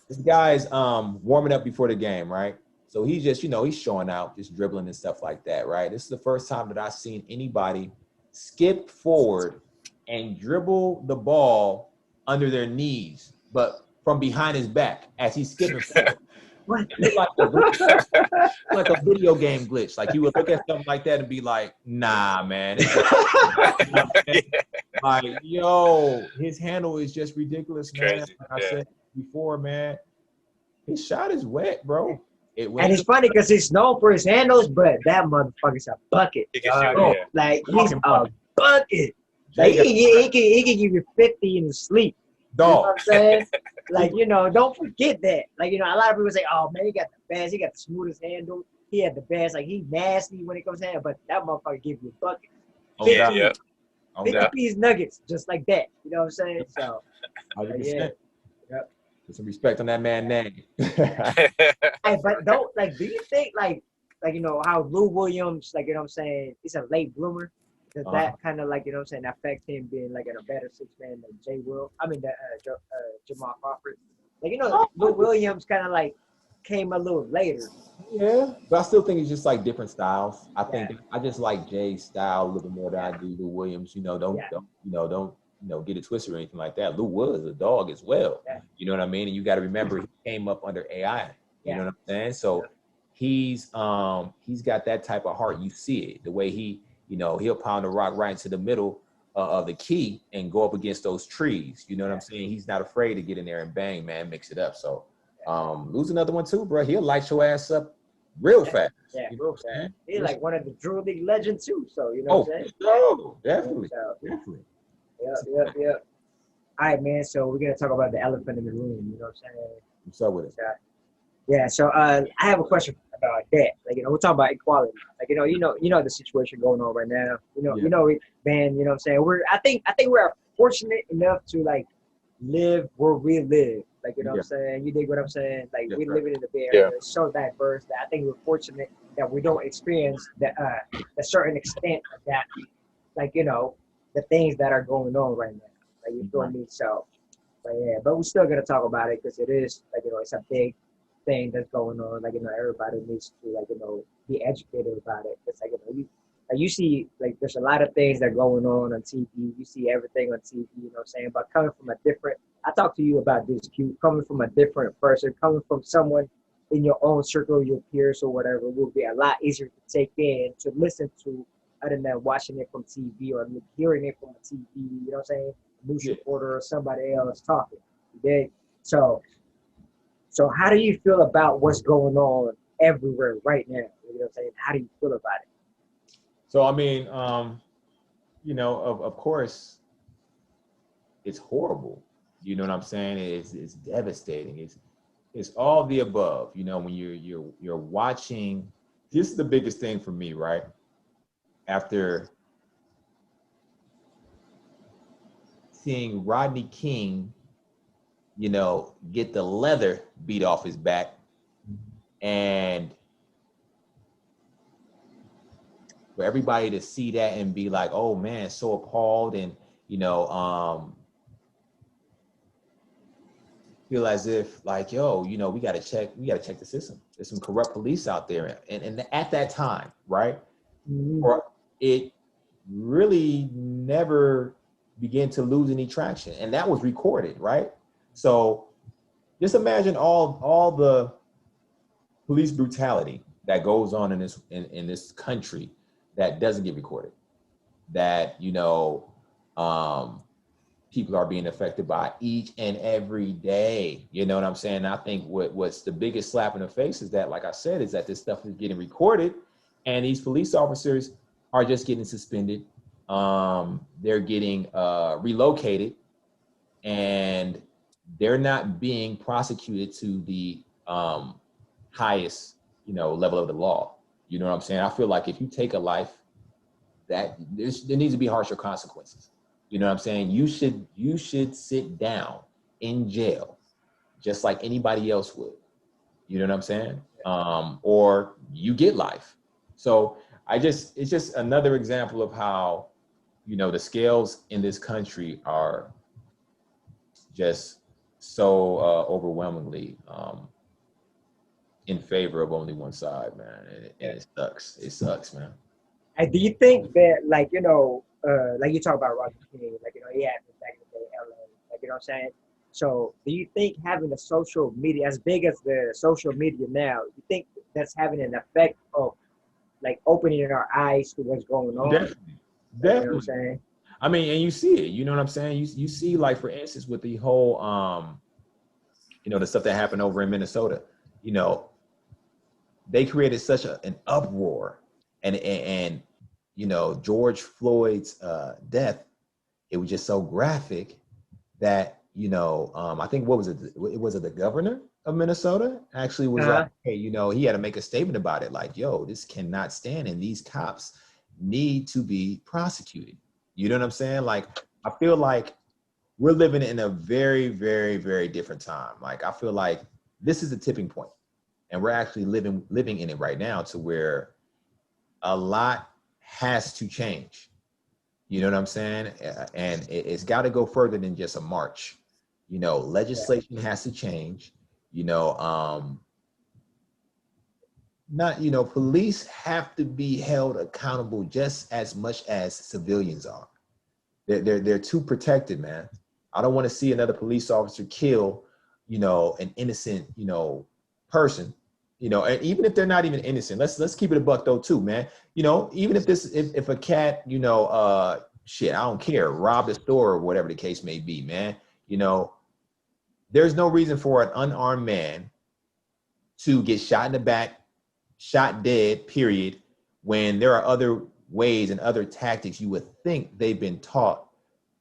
This guy's warming up before the game, right? So he's just, he's showing out, just dribbling and stuff like that, right? This is the first time that I've seen anybody skip forward and dribble the ball under their knees, but from behind his back as he's skipping forward. What? Like a video game glitch. Like, you would look at something like that and be like, nah, man. Like, yo, his handle is just ridiculous, man. Crazy. Like I said before, man, his shot is wet, bro. And it's funny because he's known for his handles, but that motherfucker's a bucket. Like, he's a bucket. Like, he can give you 50 in his sleep. You know what I'm saying? Like, don't forget that. Like, a lot of people say, oh, man, he got the best. He got the smoothest handle. He had the best. Like, he nasty when it comes to hand, but that motherfucker give you a bucket. 50 piece nuggets, just like that. You know what I'm saying? So, 100%. Yep. Put some respect on that man's name. Hey, but do you think, like, how Lou Williams, like, what I'm saying, is a late bloomer? Does that kind of, like, what I'm saying, affect him being, like, a better six-man than Jamal Crawford? Like, Lou Williams kind came a little later. Yeah, but I still think it's just like different styles. I think I just like Jay's style a little bit more than I do Lou Williams. Don't get it twisted or anything like that. Lou was a dog as well. Yeah. You know what I mean? And you got to remember he came up under AI. You know what I'm saying? So he's got that type of heart. You see it the way he'll pound the rock right into the middle of the key and go up against those trees. You know what I'm saying? He's not afraid to get in there and bang, man, mix it up. So lose another one too, bro. He'll light your ass up real fast. Yeah, real fast. He's like one of the Drew League legends too. So you know what I'm saying? Oh, definitely. Definitely. Yeah. All right, man. So we're gonna talk about the elephant in the room. You know what I'm saying? What's up with it? Yeah. So I have a question about that. Like, we're talking about equality. Like, you know the situation going on right now. You know, Ben. You know what I'm saying? I think we're fortunate enough to like live where we live. Like, you know what I'm saying? You dig what I'm saying? Like, we living in the Bay Area. It's so diverse that I think we're fortunate that we don't experience that a certain extent of that. Like, the things that are going on right now. Like, you feel me? So, but we're still gonna talk about it because it is like, it's a big thing that's going on. Like, everybody needs to like, be educated about it. It's like, you see, like, there's a lot of things that are going on TV. You see everything on TV, you know what I'm saying? But coming from a different, I talked to you about this, Q, coming from a different person, coming from someone in your own circle, your peers or whatever, will be a lot easier to take in, to listen to, other than watching it from TV or hearing it from a TV, you know what I'm saying? A news reporter or somebody else talking. Okay? So how do you feel about what's going on everywhere right now? You know what I'm saying? How do you feel about it? So, I mean, of course, it's horrible. You know what I'm saying? It's devastating. It's all the above. When you're watching, this is the biggest thing for me, right? After seeing Rodney King, get the leather beat off his back, and for everybody to see that and be like, oh man, so appalled, and feel as if like, yo, we gotta check the system. There's some corrupt police out there. And at that time, right? Or it really never began to lose any traction. And that was recorded, right? So just imagine all the police brutality that goes on in this country that doesn't get recorded, that people are being affected by each and every day. You know what I'm saying? I think what's the biggest slap in the face is that, like I said, is that this stuff is getting recorded, and these police officers are just getting suspended. They're getting relocated, and they're not being prosecuted to the highest, level of the law. You know what I'm saying? I feel like if you take a life, that there needs to be harsher consequences. You know what I'm saying? You should sit down in jail just like anybody else would. You know what I'm saying? Or you get life. So it's just another example of how, the scales in this country are just so overwhelmingly in favor of only one side, man. And it sucks. It sucks, man. And do you think that, like, like you talk about Roger King, like, he had back in the day, LA, like, you know what I'm saying? So do you think having the social media, as big as the social media now, you think that's having an effect of, like, opening our eyes to what's going on? Definitely. You know what I'm saying? I mean, and you see it, you know what I'm saying? You see, like, for instance, with the whole, the stuff that happened over in Minnesota, they created such an uproar, and George Floyd's death, it was just so graphic that, I think, what was it? Was it the governor of Minnesota actually was like, hey, he had to make a statement about it. Like, yo, this cannot stand, and these cops need to be prosecuted. You know what I'm saying? Like, I feel like we're living in a very, very, very different time. Like, I feel like this is a tipping point, and we're actually living in it right now, to where a lot has to change. You know what I'm saying? And it's got to go further than just a march. Legislation has to change. not, police have to be held accountable just as much as civilians are. They're too protected, man. I don't want to see another police officer kill, an innocent, person, and even if they're not even innocent, let's keep it a buck though too, man. Even if a cat, shit, I don't care, robbed a store or whatever the case may be, man, there's no reason for an unarmed man to get shot in the back, shot dead, period, when there are other ways and other tactics you would think they've been taught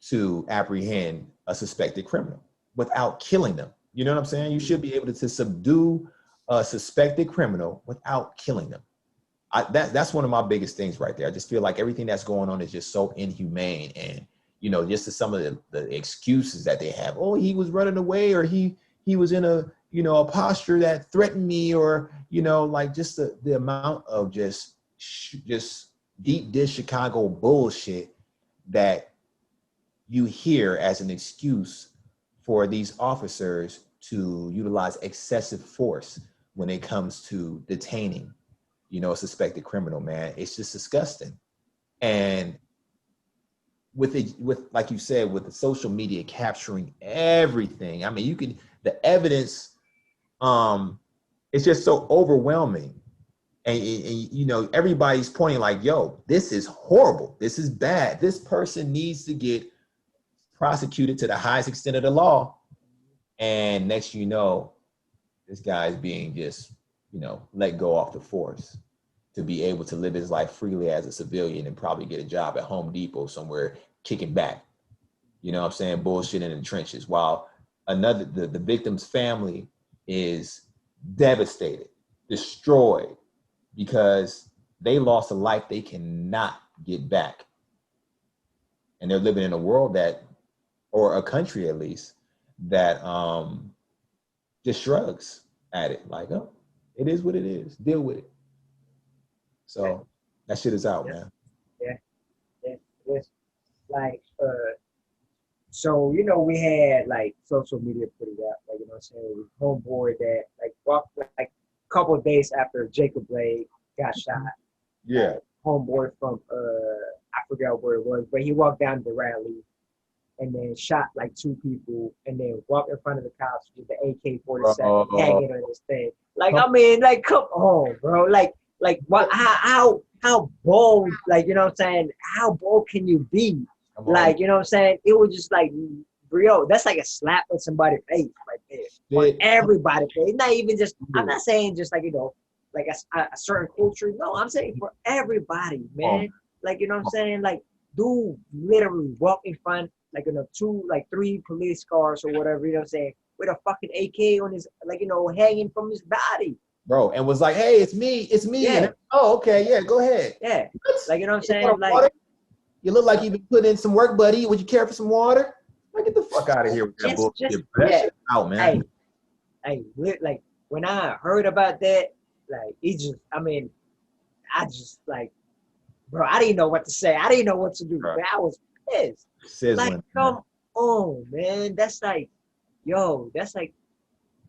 to apprehend a suspected criminal without killing them. You know what I'm saying? You should be able to subdue a suspected criminal without killing them. That's one of my biggest things right there. I just feel like everything that's going on is just so inhumane, and just to some of the excuses that they have. Oh, he was running away, or he was in a a posture that threatened me, or like just the amount of just deep dish Chicago bullshit that you hear as an excuse for these officers to utilize excessive force when it comes to detaining, a suspected criminal, man. It's just disgusting. And with like you said, with the social media capturing everything, I mean, the evidence, it's just so overwhelming. And everybody's pointing like, yo, this is horrible. This is bad. This person needs to get prosecuted to the highest extent of the law. And next, this guy's being just, let go off the force to be able to live his life freely as a civilian and probably get a job at Home Depot somewhere kicking back. You know what I'm saying? Bullshit in the trenches. While the victim's family is devastated, destroyed, because they lost a life they cannot get back. And they're living in a world or a country at least, that just shrugs at it. Like, oh, it is what it is. Deal with it. So that shit is out, man. Yeah. It's like, so, we had like social media put it out, like, what I'm saying, homeboy that like walked like a couple of days after Jacob Blade got shot. Yeah. Homeboy from, I forgot where it was, but he walked down the rally and then shot like 2 people and then walked in front of the cops with the AK-47 hanging on his thing. Like, I mean, like, come on, bro. Like what? How bold? Like, what I'm saying? How bold can you be? Like, what I'm saying? It was just like, bro, that's like a slap in somebody's face right there. On everybody's face. Not even just. I'm not saying just like like a certain culture. No, I'm saying for everybody, man. Like, what I'm saying? Like, dude literally walk in front, like, 3 police cars or whatever, what I'm saying, with a fucking AK on his, like, hanging from his body. Bro, and was like, hey, it's me. Yeah. And, oh, okay, yeah, go ahead. Yeah. Like, what I'm saying? Like, water? You look like you've been putting in some work, buddy. Would you care for some water? Like, get the fuck out of here with that bullshit. That shit out, man. Hey, like, when I heard about that, like, I just, like, bro, I didn't know what to say. I didn't know what to do. Right. I was pissed. Sizzling, like, come on, man. That's like, that's like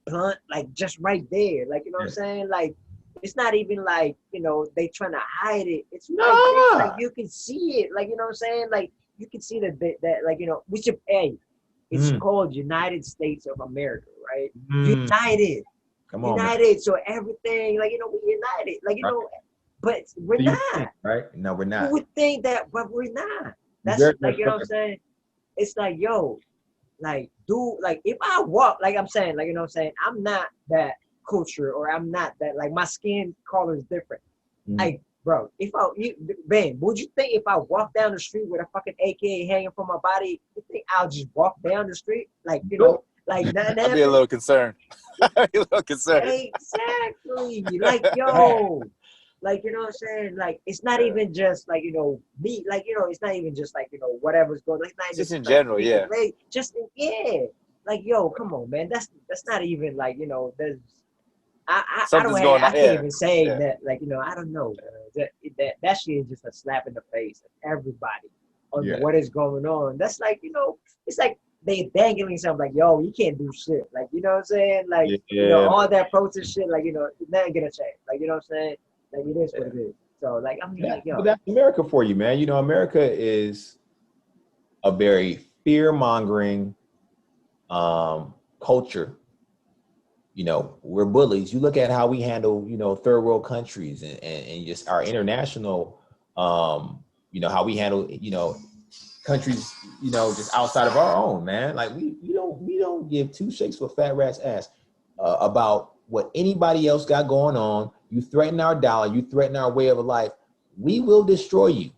blunt, like just right there. Like, what I'm saying? Like, it's not even like, they trying to hide it. It's like you can see it. Like, what I'm saying? Like, you can see that like, it's called United States of America, right? United. Come on, United. Man. So everything, like, we united. Like, but we're not. Right? No, we're not. You would think that, but we're not. That's like, what I'm saying? It's like, like, dude, like, if I walk, like I'm saying, like, what I'm saying, I'm not that culture, or I'm not that, like, my skin color is different. Like, bro, Ben, would you think if I walk down the street with a fucking AK hanging from my body, you think I'll just walk down the street? Like, like, I'd be a little concerned. I'd be a little concerned. Exactly. Like, like, what I'm saying? Like, it's not even just like, me, like, it's not even just like, whatever's going on. Like, not just in like, general, yeah. Like, like, come on, man. That's not even like, there's, I can't even say that, like, I don't know. That shit is just a slap in the face of everybody on what is going on. That's like, it's like they dangling something like, yo, you can't do shit. Like, you know what I'm saying? Like, Yeah. all that protest shit, like, nothing gonna change. Like, you know what I'm saying? Like, it is what it is. So, like, I mean, like, yo. But that's America for you, man. America is a very fear-mongering culture. We're bullies. You look at how we handle, third world countries and just our international, how we handle, countries, just outside of our own, man. Like we don't give two shakes for fat rat's ass about what anybody else got going on. You threaten our dollar, you threaten our way of life, we will destroy you.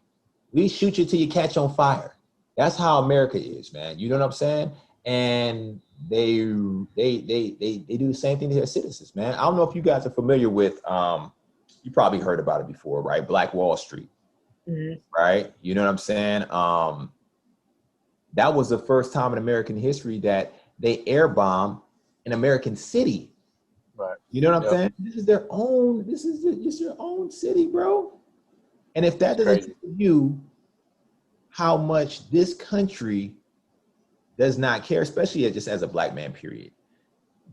We shoot you till you catch on fire. That's how America is, man. You know what I'm saying? And they do the same thing to their citizens, man. I don't know if you guys are familiar with you probably heard about it before, right? Black Wall Street. Mm-hmm. Right? You know what I'm saying? That was the first time in American history that they air bombed an American city. Right. You know what I'm saying? This is their own, it's your own city, bro. And if that doesn't tell you how much this country does not care, especially just as a black man, period,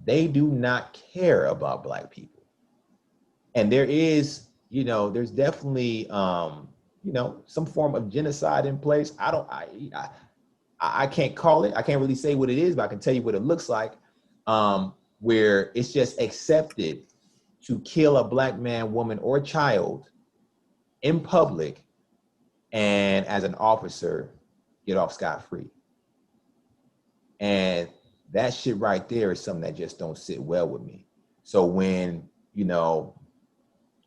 they do not care about black people. And there is, there's definitely, some form of genocide in place. I can't call it. I can't really say what it is, but I can tell you what it looks like, where it's just accepted to kill a black man, woman, or child in public, and as an officer, get off scot-free. And that shit right there is something that just don't sit well with me. So when,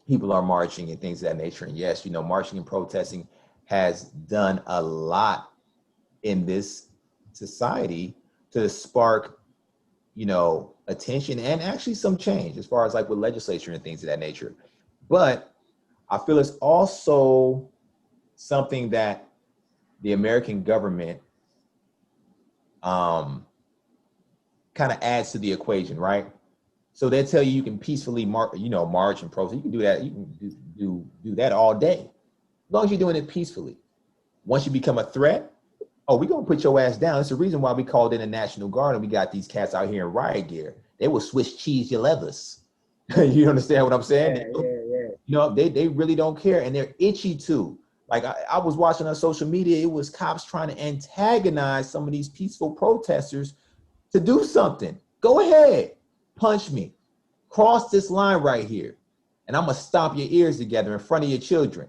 people are marching and things of that nature, and yes, marching and protesting has done a lot in this society to spark, attention and actually some change as far as like with legislature and things of that nature. But I feel it's also something that the American government kind of adds to the equation, right? So they tell you can peacefully march and protest. You can do that. You can do that all day, as long as you're doing it peacefully. Once you become a threat, we're gonna put your ass down. It's the reason why we called in a National Guard and we got these cats out here in riot gear. They will Swiss cheese your leathers. You understand what I'm saying? Yeah. They really don't care, and they're itchy too. Like I was watching on social media, it was cops trying to antagonize some of these peaceful protesters to do something. Go ahead, punch me, cross this line right here, and I'm gonna stomp your ears together in front of your children.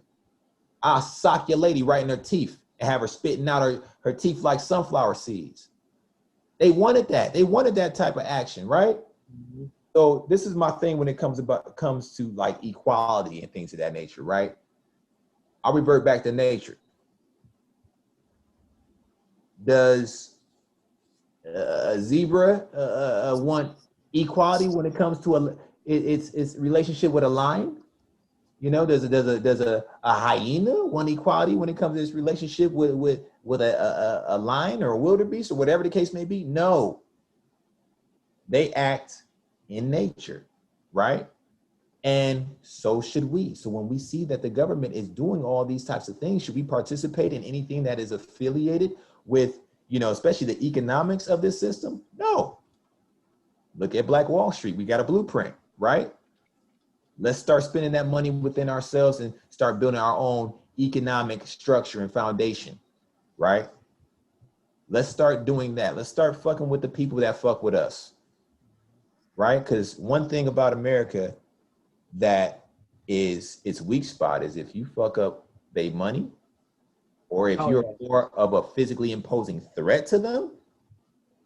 I'll sock your lady right in her teeth and have her spitting out her teeth like sunflower seeds. They wanted that. They wanted that type of action, right? Mm-hmm. So this is my thing when it comes to like equality and things of that nature, right? I'll revert back to nature. Does a zebra want equality when it comes to its relationship with a lion? Does a hyena want equality when it comes to its relationship with a lion or a wildebeest or whatever the case may be? No. They act in nature, right? And so should we. So when we see that the government is doing all these types of things, should we participate in anything that is affiliated with, especially the economics of this system? No. Look at Black Wall Street. We got a blueprint, right? Let's start spending that money within ourselves and start building our own economic structure and foundation, right? Let's start doing that. Let's start fucking with the people that fuck with us, right? Because one thing about America that is its weak spot is if you fuck up their money, or if you're more of a physically imposing threat to them,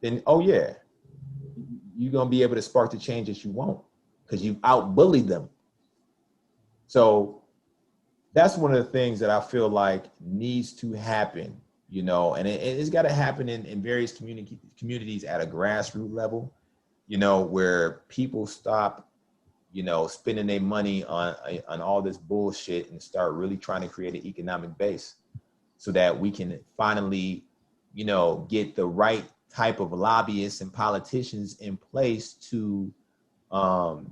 then you're gonna be able to spark the change that you want because you've out-bullied them. So that's one of the things that I feel like needs to happen, and it's got to happen in various communities at a grassroots level, where people stop, spending their money on all this bullshit and start really trying to create an economic base so that we can finally, get the right type of lobbyists and politicians in place to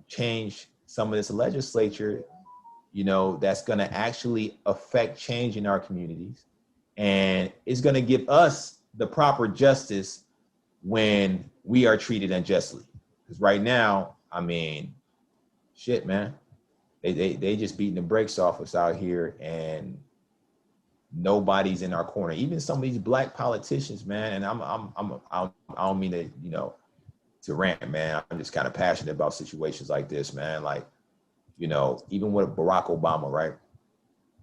change some of this legislature, that's going to actually affect change in our communities. And it's going to give us the proper justice when we are treated unjustly. Because right now, I mean, shit, man, they just beating the brakes off us out here, and nobody's in our corner. Even some of these black politicians, man. And I don't mean to, you know, to rant, man. I'm just kind of passionate about situations like this, man. Like, you know, even with Barack Obama, right?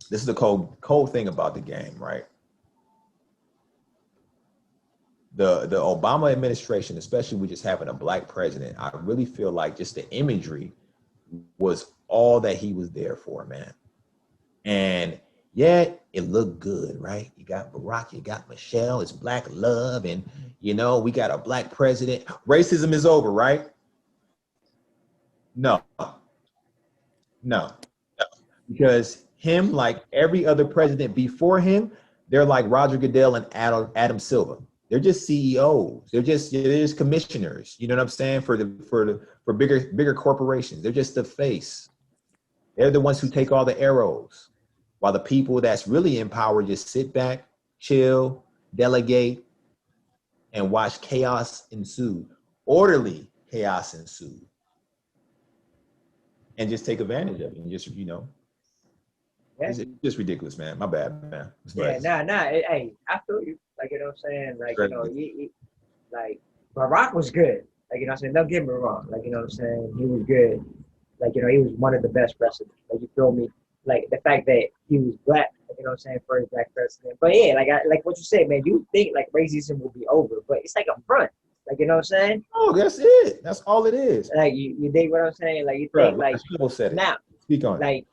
This is the cold thing about the game, right? The Obama administration, especially with just having a black president, I really feel like just the imagery was all that he was there for, man. And yeah, it looked good, right? You got Barack, you got Michelle, it's black love, and you know, we got a black president. Racism is over, right? No. Because him, like every other president before him, they're like Roger Goodell and Adam Silva. They're just CEOs. They're just commissioners. You know what I'm saying? For bigger corporations. They're just the face. They're the ones who take all the arrows, while the people that's really in power just sit back, chill, delegate, and watch chaos ensue. Orderly chaos ensue. And just take advantage of it and just, you know, it's just ridiculous, man. My bad, man. Hey, I feel you. Like, you know what I'm saying? Like, you know, like, Barack was good. Like, you know what I'm saying? Don't get me wrong. Like, you know what I'm saying? He was good. Like, you know, he was one of the best presidents. Like, you feel me? Like, the fact that he was black, like, you know what I'm saying? First black president. But yeah, like what you say, man, you think, like, racism will be over. But it's like a front. Like, you know what I'm saying? Oh, that's it. That's all it is. Like, you dig what I'm saying? Like, you think, like, people said it. Now, speak on it.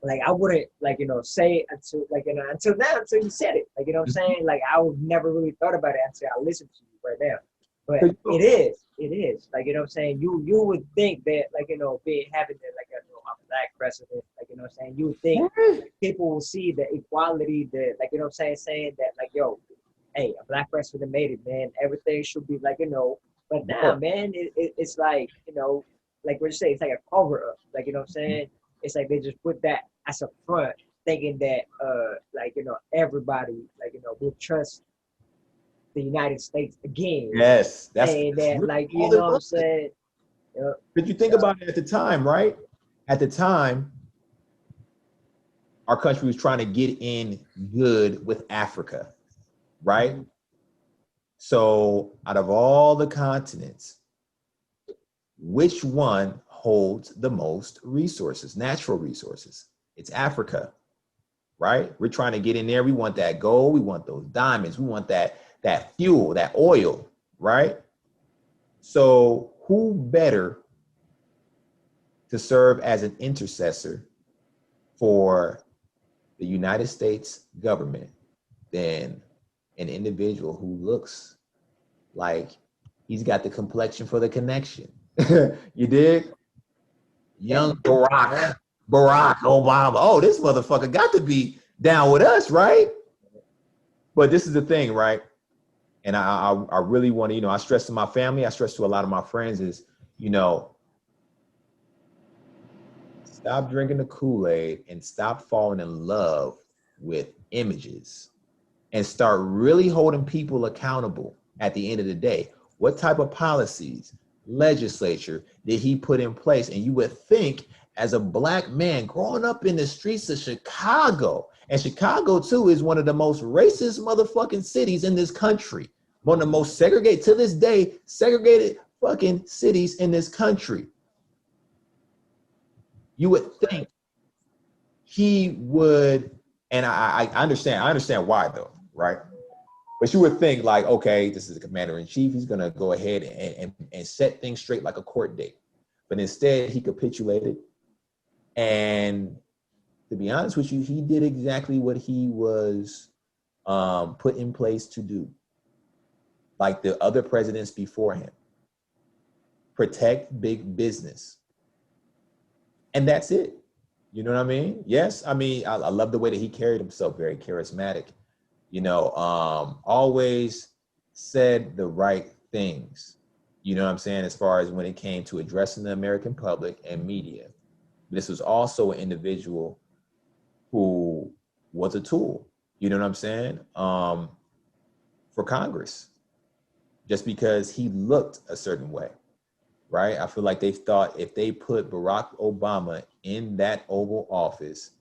Like I wouldn't, like, you know, say until, like, you know, until now, until you said it. Like, you know what I'm saying? Like, I would never really thought about it until I listened to you right now. But it is. Like, you know what I'm saying? You would think that, like, you know, having like a, you know, a black president, like, you know what I'm saying? You would think like, people will see the equality, that, like, you know what I'm saying that, like, yo, hey, a black president made it, man. Everything should be, like, you know. But now, man, it's like, you know, like what you say, it's like a cover up. Like, you know what I'm saying? It's like they just put that as a front, thinking that, like, you know, everybody, like, you know, will trust the United States again. Yes, that's that, like, you know what I'm saying? But you think about it at the time, right? At the time, our country was trying to get in good with Africa, right? Mm-hmm. So out of all the continents, which one holds the most resources, natural resources? It's Africa, right? We're trying to get in there. We want that gold. We want those diamonds. We want that fuel, that oil, right? So who better to serve as an intercessor for the United States government than an individual who looks like he's got the complexion for the connection? You dig? Young Barack Obama. Oh, this motherfucker got to be down with us, right? But this is the thing, right? And I really want to, you know, I stress to my family, I stress to a lot of my friends is, you know, stop drinking the Kool-Aid and stop falling in love with images and start really holding people accountable at the end of the day. What type of policies, legislature did he put in place? And you would think, as a black man growing up in the streets of Chicago, and Chicago too is one of the most racist motherfucking cities in this country, one of the most segregated, to this day, segregated fucking cities in this country. You would think he would, and I understand why though, right? But you would think like, okay, this is the commander-in-chief. He's going to go ahead and set things straight like a court date. But instead, he capitulated. And to be honest with you, he did exactly what he was put in place to do. Like the other presidents before him. Protect big business. And that's it. You know what I mean? Yes, I mean, I love the way that he carried himself, very charismatic. You know, always said the right things, you know what I'm saying, as far as when it came to addressing the American public and media. This was also an individual who was a tool, you know what I'm saying, for Congress. just because he looked a certain way, right? I feel like they thought if they put Barack Obama in that Oval Office,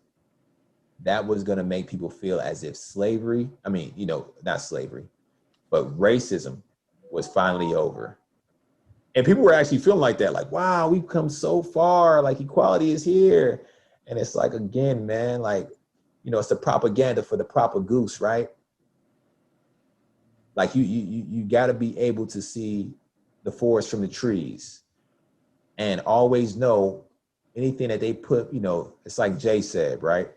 that was going to make people feel as if slavery, I mean, you know, not slavery, but racism was finally over. And people were actually feeling like that, like, wow, we've come so far, like equality is here. And it's like, again, man, like, you know, it's the propaganda for the proper goose, right? Like you got to be able to see the forest from the trees and always know anything that they put, you know, it's like Jay said, right?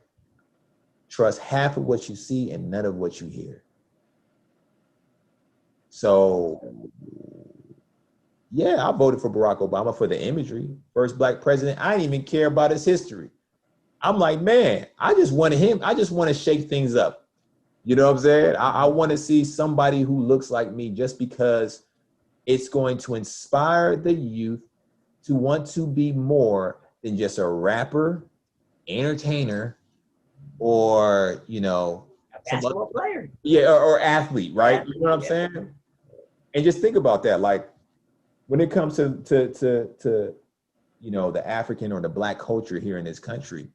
Trust half of what you see and none of what you hear. So, yeah, I voted for Barack Obama for the imagery. First black president. I didn't even care about his history. I'm like, man, I just wanted him. I just want to shake things up. You know what I'm saying? I want to see somebody who looks like me just because it's going to inspire the youth to want to be more than just a rapper, entertainer, or, you know, A basketball player. Yeah, or athlete, right? Athlete, You know what I'm saying? And just think about that. Like when it comes to you know, the African or the black culture here in this country,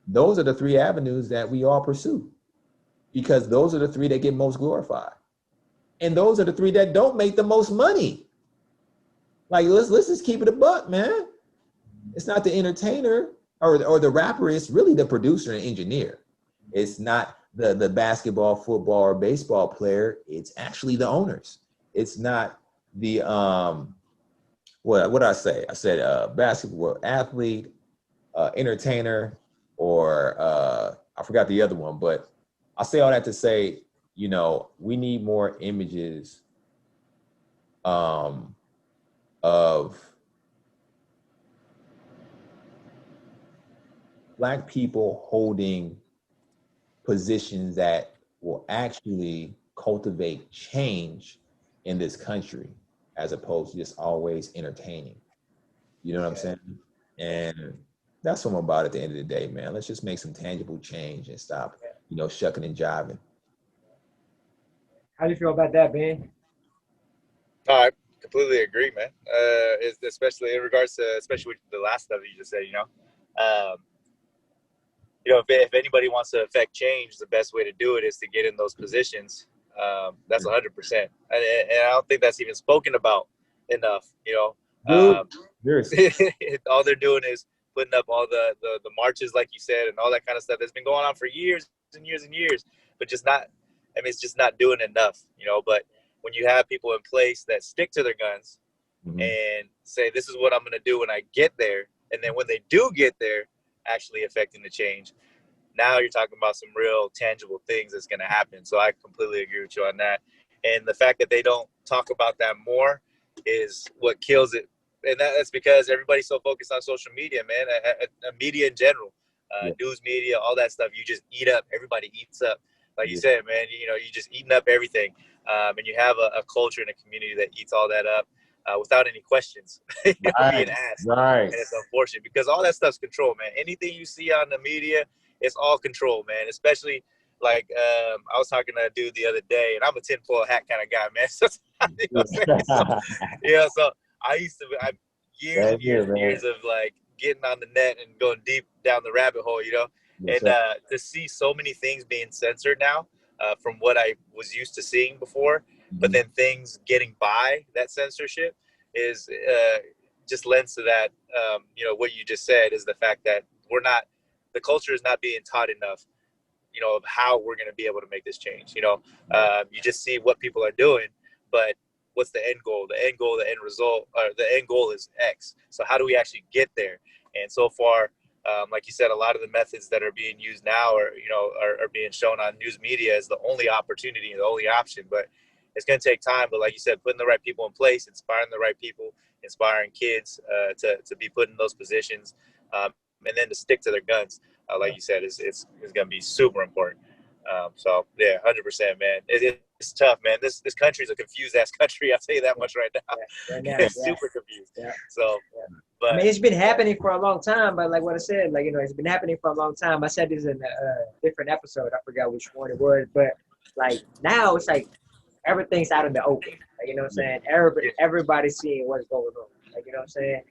those are the three avenues that we all pursue because those are the three that get most glorified. And those are the three that don't make the most money. Like let's just keep it a buck, man. It's not the entertainer or the rapper, it's really the producer and engineer. It's not the basketball, football, or baseball player. It's actually the owners. It's not the what did I say? I said basketball athlete, entertainer, or I forgot the other one, but I say all that to say, you know, we need more images of Black people holding positions that will actually cultivate change in this country as opposed to just always entertaining. You know what I'm saying? And that's what I'm about at the end of the day, man. Let's just make some tangible change and stop, you know, shucking and jiving. How do you feel about that, Ben? I completely agree, man. Especially in regards to, especially with the last stuff you just said, you know, if anybody wants to affect change, the best way to do it is to get in those positions. That's 100%. And I don't think that's even spoken about enough, you know. All they're doing is putting up all the marches, like you said, and all that kind of stuff that's been going on for years and years and years, but just not, I mean, it's just not doing enough, you know. But when you have people in place that stick to their guns and say, this is what I'm going to do when I get there, and then when they do get there, actually affecting the change, now you're talking about some real tangible things that's going to happen. So I completely agree with you on that. And the fact that they don't talk about that more is what kills it. And that's because everybody's so focused on social media, man, media in general, news media, all that stuff. You just eat up. Everybody eats up. Like you said, man, you know, you just eating up everything. And you have a culture and a community that eats all that up without any questions being asked. Right. And it's unfortunate because all that stuff's control, man. Anything you see on the media, it's all control, man. Especially like I was talking to a dude the other day, and I'm a tinfoil hat kind of guy, man. So, you know, so I used to, years of like getting on the net and going deep down the rabbit hole, you know, and to see so many things being censored now from what I was used to seeing before, but then things getting by that censorship is just lends to that, you know, what you just said is the fact that the culture is not being taught enough, you know, of how we're going to be able to make this change. You know, you just see what people are doing, but what's the end goal? The end goal, the end result, or the end goal is X. So how do we actually get there? And so far, like you said, a lot of the methods that are being used now are being shown on news media as the only opportunity, the only option. But it's going to take time. But like you said, putting the right people in place, inspiring the right people, inspiring kids to be put in those positions, and then to stick to their guns, like you said, it's going to be super important. So yeah, 100%, man. It's tough, man. This country is a confused ass country. I'll tell you that much right now. It's super confused. So, but I mean, it's been happening for a long time. But like what I said, like, you know, it's been happening for a long time. I said this in a different episode. I forgot which one it was, but like now it's like everything's out in the open. Like, you know what I'm saying? Everybody's seeing what's going on. Like, you know what I'm saying?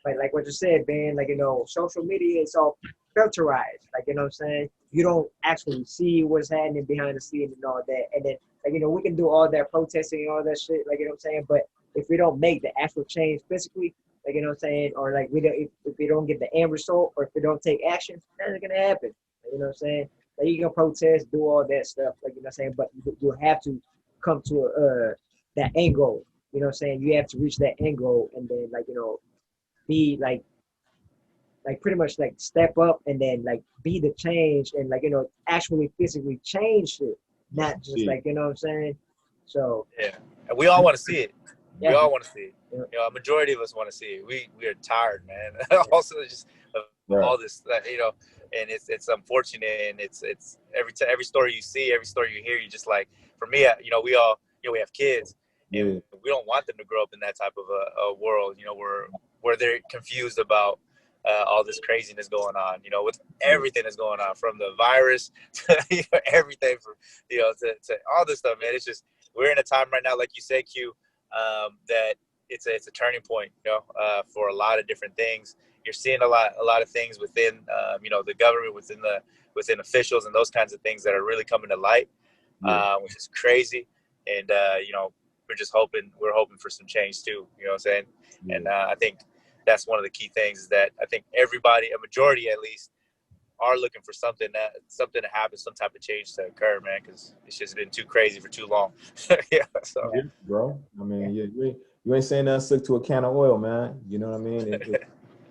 Like what you said, Ben, like, you know, social media is all filterized. Like, you know what I'm saying? You don't actually see what's happening behind the scenes and all that. And then, like, you know, we can do all that protesting and all that shit, like, you know what I'm saying? But if we don't make the actual change physically, like, you know what I'm saying? Or like if we don't get the end result, or if we don't take action, nothing's gonna happen. Like, you know what I'm saying? Like, you can protest, do all that stuff, like, you know what I'm saying? But you have to come to that end goal. You know what I'm saying? You have to reach that end goal, and then, like, you know, be like pretty much like step up, and then like be the change, and, like, you know, actually physically change it, not just like, you know what I'm saying? So yeah, and we all want to see it. yeah. We all want to see it. Yeah. You know, a majority of us want to see it. We are tired, man. Also, just of all this, you know, and it's unfortunate, and it's every story you see, every story you hear, you just like, for me, you know, we all, you know, we have kids, and we don't want them to grow up in that type of a world, you know, where they're confused about all this craziness going on, you know, with everything that's going on, from the virus to, you know, everything, from, you know, to all this stuff, man. It's just, we're in a time right now, like you said, Q, that it's a turning point, you know, for a lot of different things. You're seeing a lot of things within, you know, the government, within officials and those kinds of things that are really coming to light, which is crazy. And, you know, we're hoping for some change too, you know what I'm saying? And I think that's one of the key things, is that I think everybody, a majority at least, are looking for something to happen, some type of change to occur, man, because it's just been too crazy for too long. Yeah, so. Yeah, bro. I mean, you ain't saying nothing slick to a can of oil, man. You know what I mean?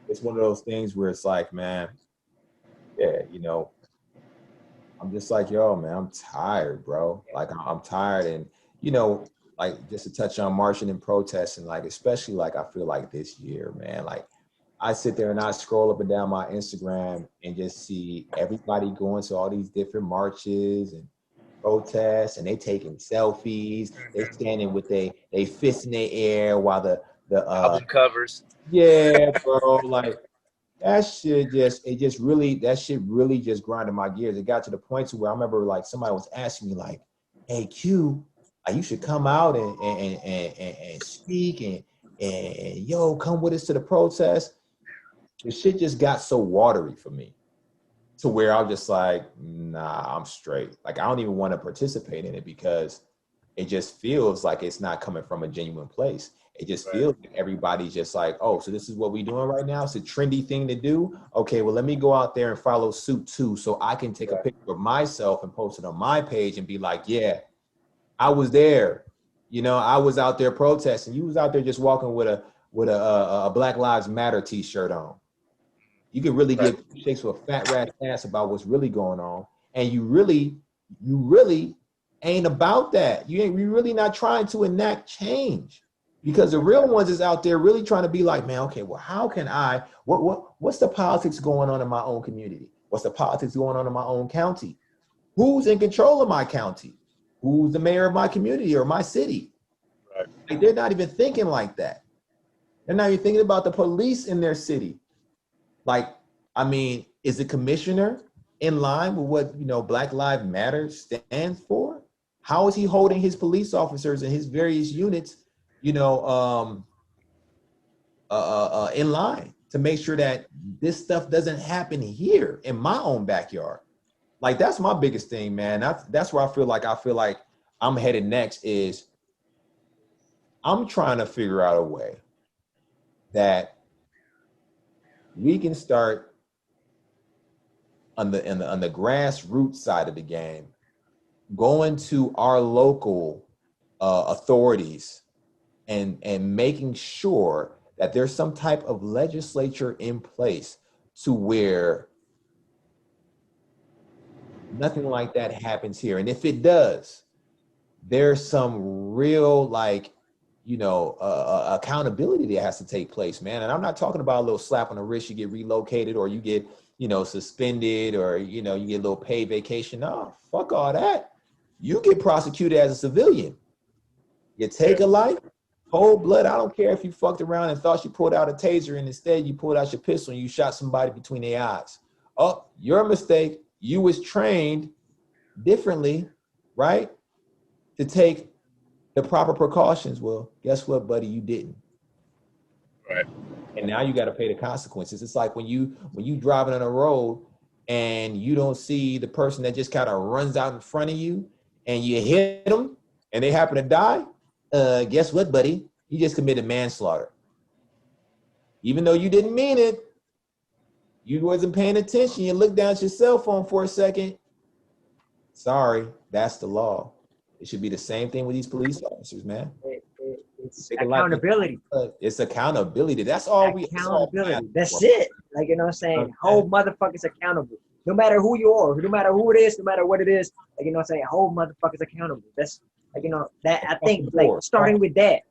It's one of those things where it's like, man, yeah, you know, I'm just like, yo, man, I'm tired, bro. Like, I'm tired. And, you know, like, just to touch on marching and protesting, like, especially, like, I feel like this year, man, like, I sit there and I scroll up and down my Instagram and just see everybody going to all these different marches and protests, and they taking selfies. They standing with they fists in the air while the album covers. Yeah, bro. Like, that shit really just grinded my gears. It got to the point to where I remember, like, somebody was asking me, like, hey, Q, you should come out and speak, and yo, come with us to the protest. The shit just got so watery for me, to where I was just like, nah, I'm straight. Like, I don't even want to participate in it, because it just feels like it's not coming from a genuine place. It just feels like everybody's just like, oh, so this is what we're doing right now? It's a trendy thing to do? Okay, well, let me go out there and follow suit too, so I can take a picture of myself and post it on my page and be like, yeah, I was there. You know, I was out there protesting. You was out there just walking with a Black Lives Matter t-shirt on. You can really give shakes to a fat rat's ass about what's really going on. And you really ain't about that. You really not trying to enact change, because the real ones is out there really trying to be like, man, okay, well, how can what's the politics going on in my own community? What's the politics going on in my own county? Who's in control of my county? Who's the mayor of my community or my city? Like, they're not even thinking like that. They're not even thinking about the police in their city. Like, I mean, is the commissioner in line with what, you know, Black Lives Matter stands for? How is he holding his police officers and his various units, you know, in line to make sure that this stuff doesn't happen here in my own backyard? Like, that's my biggest thing, man. That's where I feel like I'm headed next. Is I'm trying to figure out a way that we can start on the grassroots side of the game, going to our local authorities and making sure that there's some type of legislature in place to where nothing like that happens here. And if it does, there's some real, like, you know, accountability that has to take place, man. And I'm not talking about a little slap on the wrist, you get relocated, or you get, you know, suspended, or, you know, you get a little paid vacation. No, fuck all that. You get prosecuted as a civilian. You take a life, cold blood. I don't care if you fucked around and thought you pulled out a taser and instead you pulled out your pistol and you shot somebody between their eyes. Oh, your mistake. You was trained differently, right? To take the proper precautions. Well, guess what, buddy? You didn't. Right. And now you got to pay the consequences. It's like when you driving on a road and you don't see the person that just kind of runs out in front of you and you hit them and they happen to die. Guess what, buddy? You just committed manslaughter. Even though you didn't mean it, you wasn't paying attention. You looked down at your cell phone for a second. Sorry, that's the law. It should be the same thing with these police officers, man. It's accountability. It's accountability. That's all we. Accountability. That's it. Like, you know what I'm saying? Hold motherfuckers accountable. No matter who you are, no matter who it is, no matter what it is. Like, you know what I'm saying? Hold motherfuckers accountable. That's, like, you know, that I think, like, starting with that.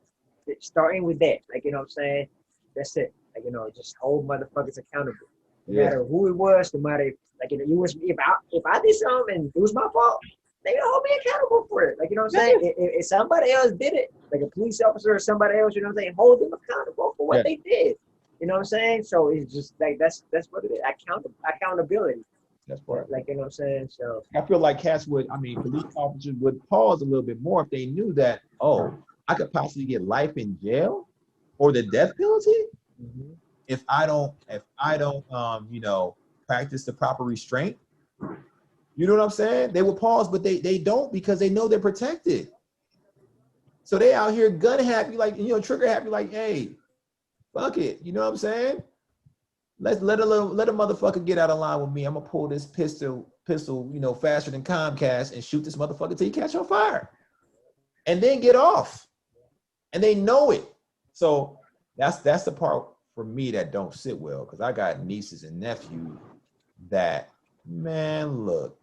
Like, you know what I'm saying? That's it. Like, you know, just hold motherfuckers accountable. No matter who it was, no matter, like, you know, if I did something and it was my fault, they hold me accountable for it. Like, you know what I'm saying? If somebody else did it, like a police officer or somebody else, you know what I'm saying? Hold them accountable for what they did. You know what I'm saying? So it's just like, that's what it is. Accountability. That's right. Like, you know what I'm saying? So I feel like police officers would pause a little bit more if they knew that, oh, I could possibly get life in jail or the death penalty if I don't, you know, practice the proper restraint. You know what I'm saying? They will pause, but they don't, because they know they're protected. So they out here gun happy, like, you know, trigger happy, like, hey, fuck it. You know what I'm saying? Let a motherfucker get out of line with me. I'm gonna pull this pistol, you know, faster than Comcast and shoot this motherfucker till he catch on fire. And then get off. And they know it. So that's the part for me that don't sit well, because I got nieces and nephews that, man, look,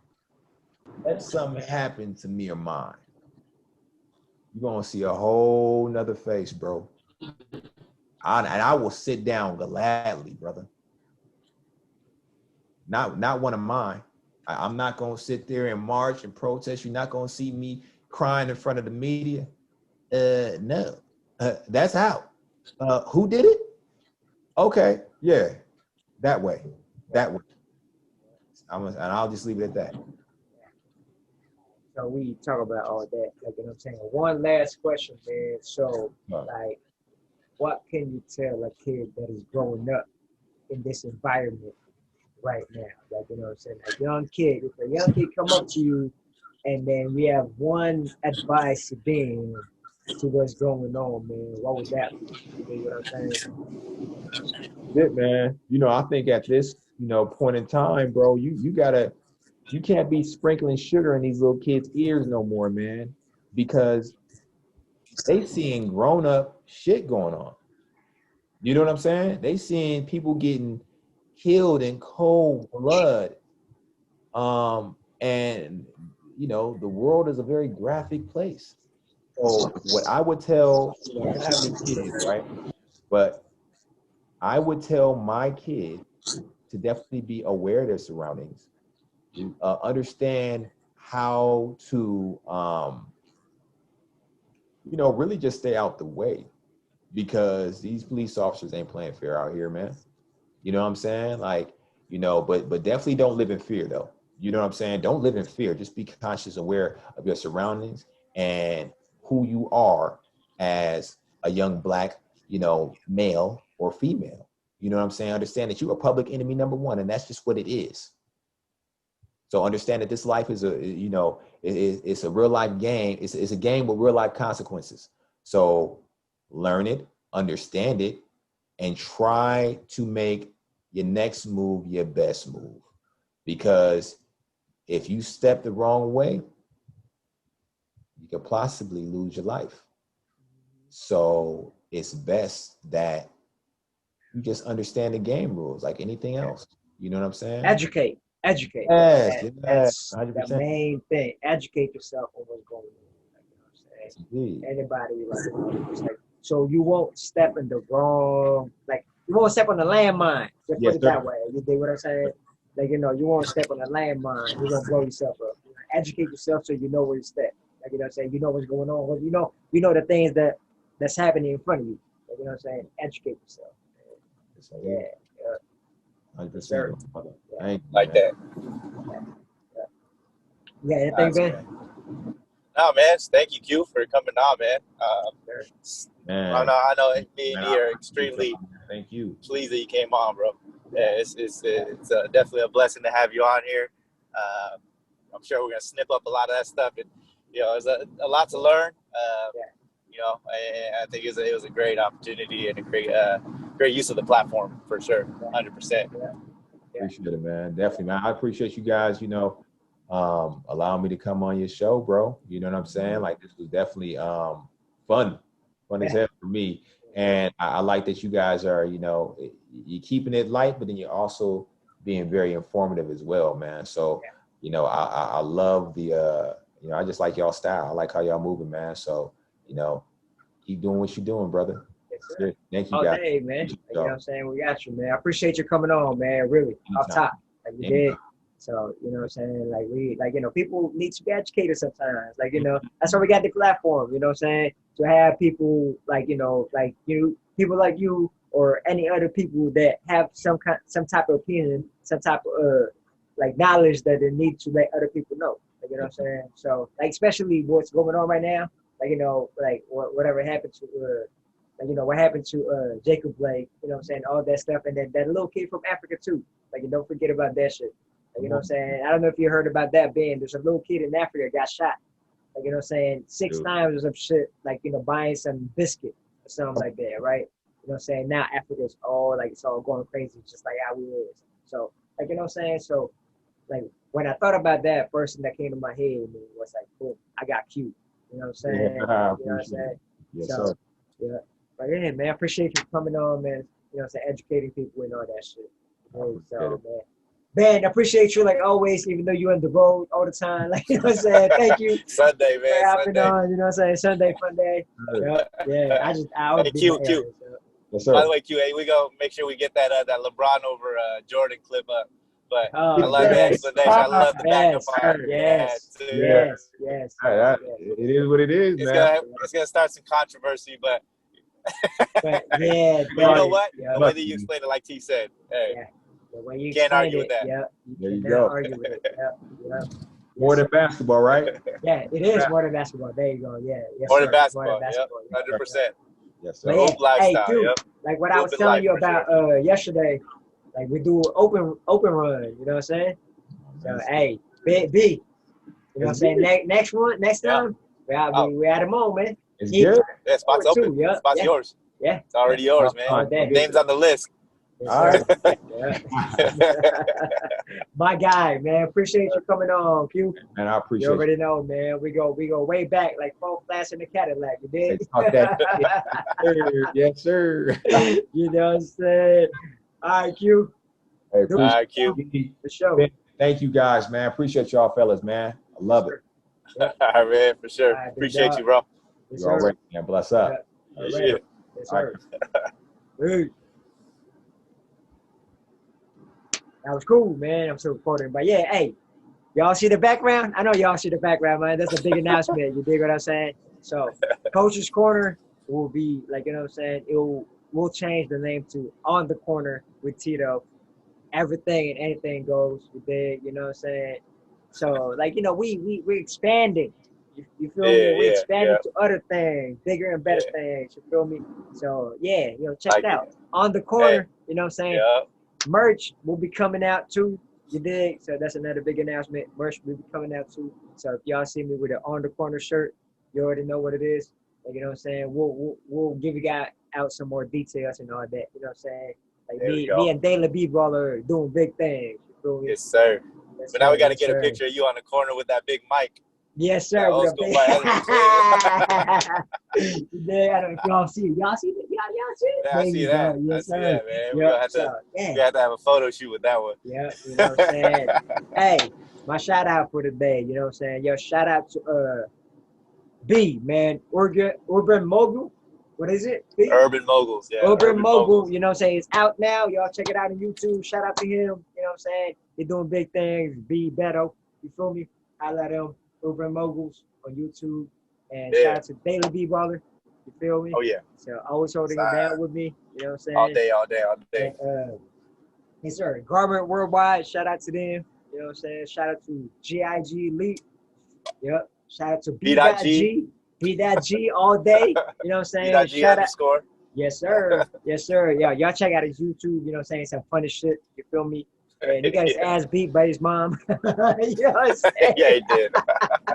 let something happen to me or mine, you're gonna see a whole nother face, bro. I will sit down gladly, brother. Not one of mine. I'm not gonna sit there and march and protest. You're not gonna see me crying in front of the media. No, that's out. Who did it? Okay, yeah, that way. And I'll just leave it at that. So we talk about all that, like, you know what I'm saying? One last question, man. So, like, what can you tell a kid that is growing up in this environment right now? Like, you know what I'm saying? A young kid, if a young kid come up to you and then we have one advice to them to what's going on, man, what would that be? You know what I'm saying? It, man. You know, I think at this, you know, point in time, bro, you can't be sprinkling sugar in these little kids' ears no more, man, because they seeing grown up shit going on. You know what I'm saying? They seeing people getting killed in cold blood. And you know, the world is a very graphic place. So what I would tell, I don't have any kids, right? But I would tell my kid to definitely be aware of their surroundings, understand how to, you know, really just stay out the way, because these police officers ain't playing fair out here, man. You know what I'm saying? Like, you know, but definitely don't live in fear, though. You know what I'm saying? Don't live in fear. Just be conscious, aware of your surroundings and who you are as a young Black, you know, male or female. You know what I'm saying? Understand that you're a public enemy number one, and that's just what it is. So understand that this life is it's a real life game. It's a game with real life consequences. So learn it, understand it, and try to make your next move your best move. Because if you step the wrong way, you could possibly lose your life. So it's best that you just understand the game rules like anything else. You know what I'm saying? Educate. Yes, That's 100%. the main thing. Educate yourself on what's going on. Like, you know what I'm saying? Indeed. Anybody, like, so you won't step in the wrong, like, you won't step on the landmine. Just put it that way. You dig what I'm saying? Like, you know, you won't step on the landmine. You're gonna blow yourself up. Educate yourself so you know where you step. Like, you know what I'm saying? You know what's going on. You know the things that's happening in front of you. Like, you know what I'm saying? Educate yourself. Yeah. 100%. Like that. Yeah, anything, Ben? No, man. Thank you, Q, for coming on, man. Man, I know me and man, E are extremely thank you. pleased that you came on, bro. Yeah, it's definitely a blessing to have you on here. I'm sure we're gonna snip up a lot of that stuff, and there's a lot to learn. I think it was a great opportunity and a great use of the platform for sure, 100%. Appreciate it, man. Definitely, man. I appreciate you guys. Allowing me to come on your show, bro. You know what I'm saying? Like, this was definitely fun as hell for me. And I like that you guys are, you're keeping it light, but then you're also being very informative as well, man. So, I love the, I just like y'all style. I like how y'all moving, man. So, keep doing what you're doing, brother. Yes. Thank you, all guys. day, man. You know what I'm saying? We got you, man. I appreciate you coming on, man. Really, off top, like you did. So, you know what I'm saying? Like, people need to be educated sometimes. Like, that's why we got the platform, you know what I'm saying? To have people people like you or any other people that have some type of opinion, some type of knowledge that they need to let other people know. Like, you know what I'm saying? So, especially what's going on right now, whatever happened to what happened to Jacob Blake, you know what I'm saying, all that stuff, and then that little kid from Africa too. Don't forget about that shit. You know what I'm saying? I don't know if you heard about that, Ben. There's a little kid in Africa got shot. You know what I'm saying? 6 times or some shit, buying some biscuit or something like that, right? You know what I'm saying? Now Africa's all it's all going crazy, just like how we is. So, you know what I'm saying? So, when I thought about that, first thing that came to my head was boom, I got cute. You know what I'm saying? Yeah, you know what I'm saying? Yes, so, sir. Yeah. But yeah, man, I appreciate you coming on, man. You know what I'm saying? Educating people and all that shit. So, man. Ben, I appreciate you like always, even though you're on the road all the time. You know what I'm saying? Thank you. Sunday, man. For hopping on, you know what I'm saying? Sunday, fun day. Yeah. I always Q. Yes, sir. By the way, Q, we go make sure we get that LeBron over Jordan clip up. But I love the explanation. I love the backup art. Yes. It is what it is, man. It's gonna start some controversy, but yeah. But you know what? The way that you explained it, like T said, hey, the way you can't argue with that. Yeah, there you go. Argue with it. More than basketball, right? Yeah, it is more than basketball. There you go. Yeah. Yes, more than basketball. More than basketball. 100%. Yes, sir. Hoop lifestyle. Hey, dude, what I was telling you about yesterday, we do open run. You know what I'm saying? So hey, B, you know what I'm saying? Next time, we at the moment. It's good. Yeah, spot's open. Too, spot's yours. Yeah. It's already yours, man. Name's on the list. All right. My guy, man. Appreciate you coming on, Q. And I appreciate you. Already know, man. We go way back, like 4 Flash in the Cadillac. You did? Yes, sir. You know what I'm saying? All right, Q. All right, Q. For sure. Thank you, guys, man. Appreciate y'all, fellas, man. I love it. All right, man, for sure. Right, appreciate you, bro. You're all right, man. Bless up. Yes, sir. Hey. That was cool, man. I'm still recording. But yeah, hey, y'all see the background? I know y'all see the background, man. That's a big announcement. You dig what I'm saying? So, Coach's Corner will be, you know what I'm saying? We'll change the name to On the Corner with Tito. Everything and anything goes. You dig? You know what I'm saying? So, we're expanding. You feel me? We're expanding to other things, bigger and better things. You feel me? So, yeah, check it out. On the Corner, you know what I'm saying? Merch will be coming out too. You dig? So that's another big announcement. Merch will be coming out too. So if y'all see me with an On the Corner shirt, you already know what it is. You know what I'm saying? We'll give you guys out some more details and all that. You know what I'm saying? Me and Daily B-Baller are doing big things. You feel me? Yes, sir. But now we got to get a picture of you on the corner with that big mic. Yes, sir. Old school Yeah, I don't know if y'all see it. Y'all see it? Y'all see it? Yeah, I see that. Yes, I see that, man. We're going to have to have a photo shoot with that one. Yeah, you know what I'm saying? Hey, my shout out for the day, you know what I'm saying? Yo, shout out to B, man. Urban Mogul. What is it? B? Urban Moguls, yeah. Urban Mogul, you know what I'm saying? It's out now. Y'all check it out on YouTube. Shout out to him. You know what I'm saying? He's doing big things. B Beto. You feel me? I let him. Urban Moguls on YouTube. And shout out to Daily B-Baller. You feel me? Oh, yeah. So always holding it down with me. You know what I'm saying? All day. And, yes, sir. Garment Worldwide. Shout out to them. You know what I'm saying? Shout out to GIG Elite. Yep. Shout out to B.G. B.G all day. You know what I'm saying? B.G Shout out. underscore. Yes, sir. Yes, sir. Yeah, y'all check out his YouTube. You know what I'm saying? Some funny shit. You feel me? And he got his ass beat by his mom. You know what I'm saying? Yeah, he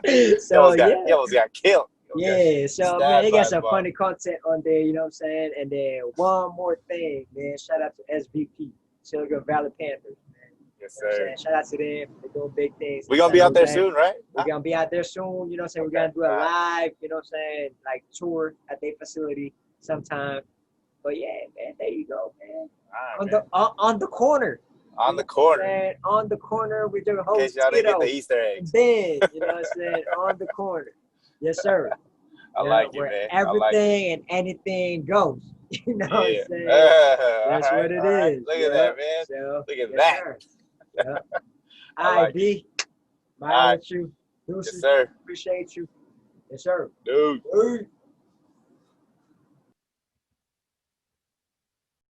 did. So he almost got killed. Yeah, so man, he got some mom. funny content on there, you know what I'm saying? And then one more thing, man, shout out to SVP, Silicon Valley Panthers, man. Yes, You know what I'm sir. saying? Shout out to them. They're doing big things. We're going to be out there soon, right? We're going to be out there soon, you know what I'm saying? We're going to do a live, you know what I'm saying, like tour at their facility sometime. But yeah, man, there you go, man. On the corner. On the corner. On the corner with your host, in case y'all didn't get the Easter eggs. Ben, you know what I'm saying? On the corner. Yes, sir. I like you, man. Everything and anything goes. You know what I'm saying? That's what it is. Look at that, man. So, look at that. Yeah. All right, B. Bye with you. Yes, sir. Appreciate you. Yes, sir. Dude.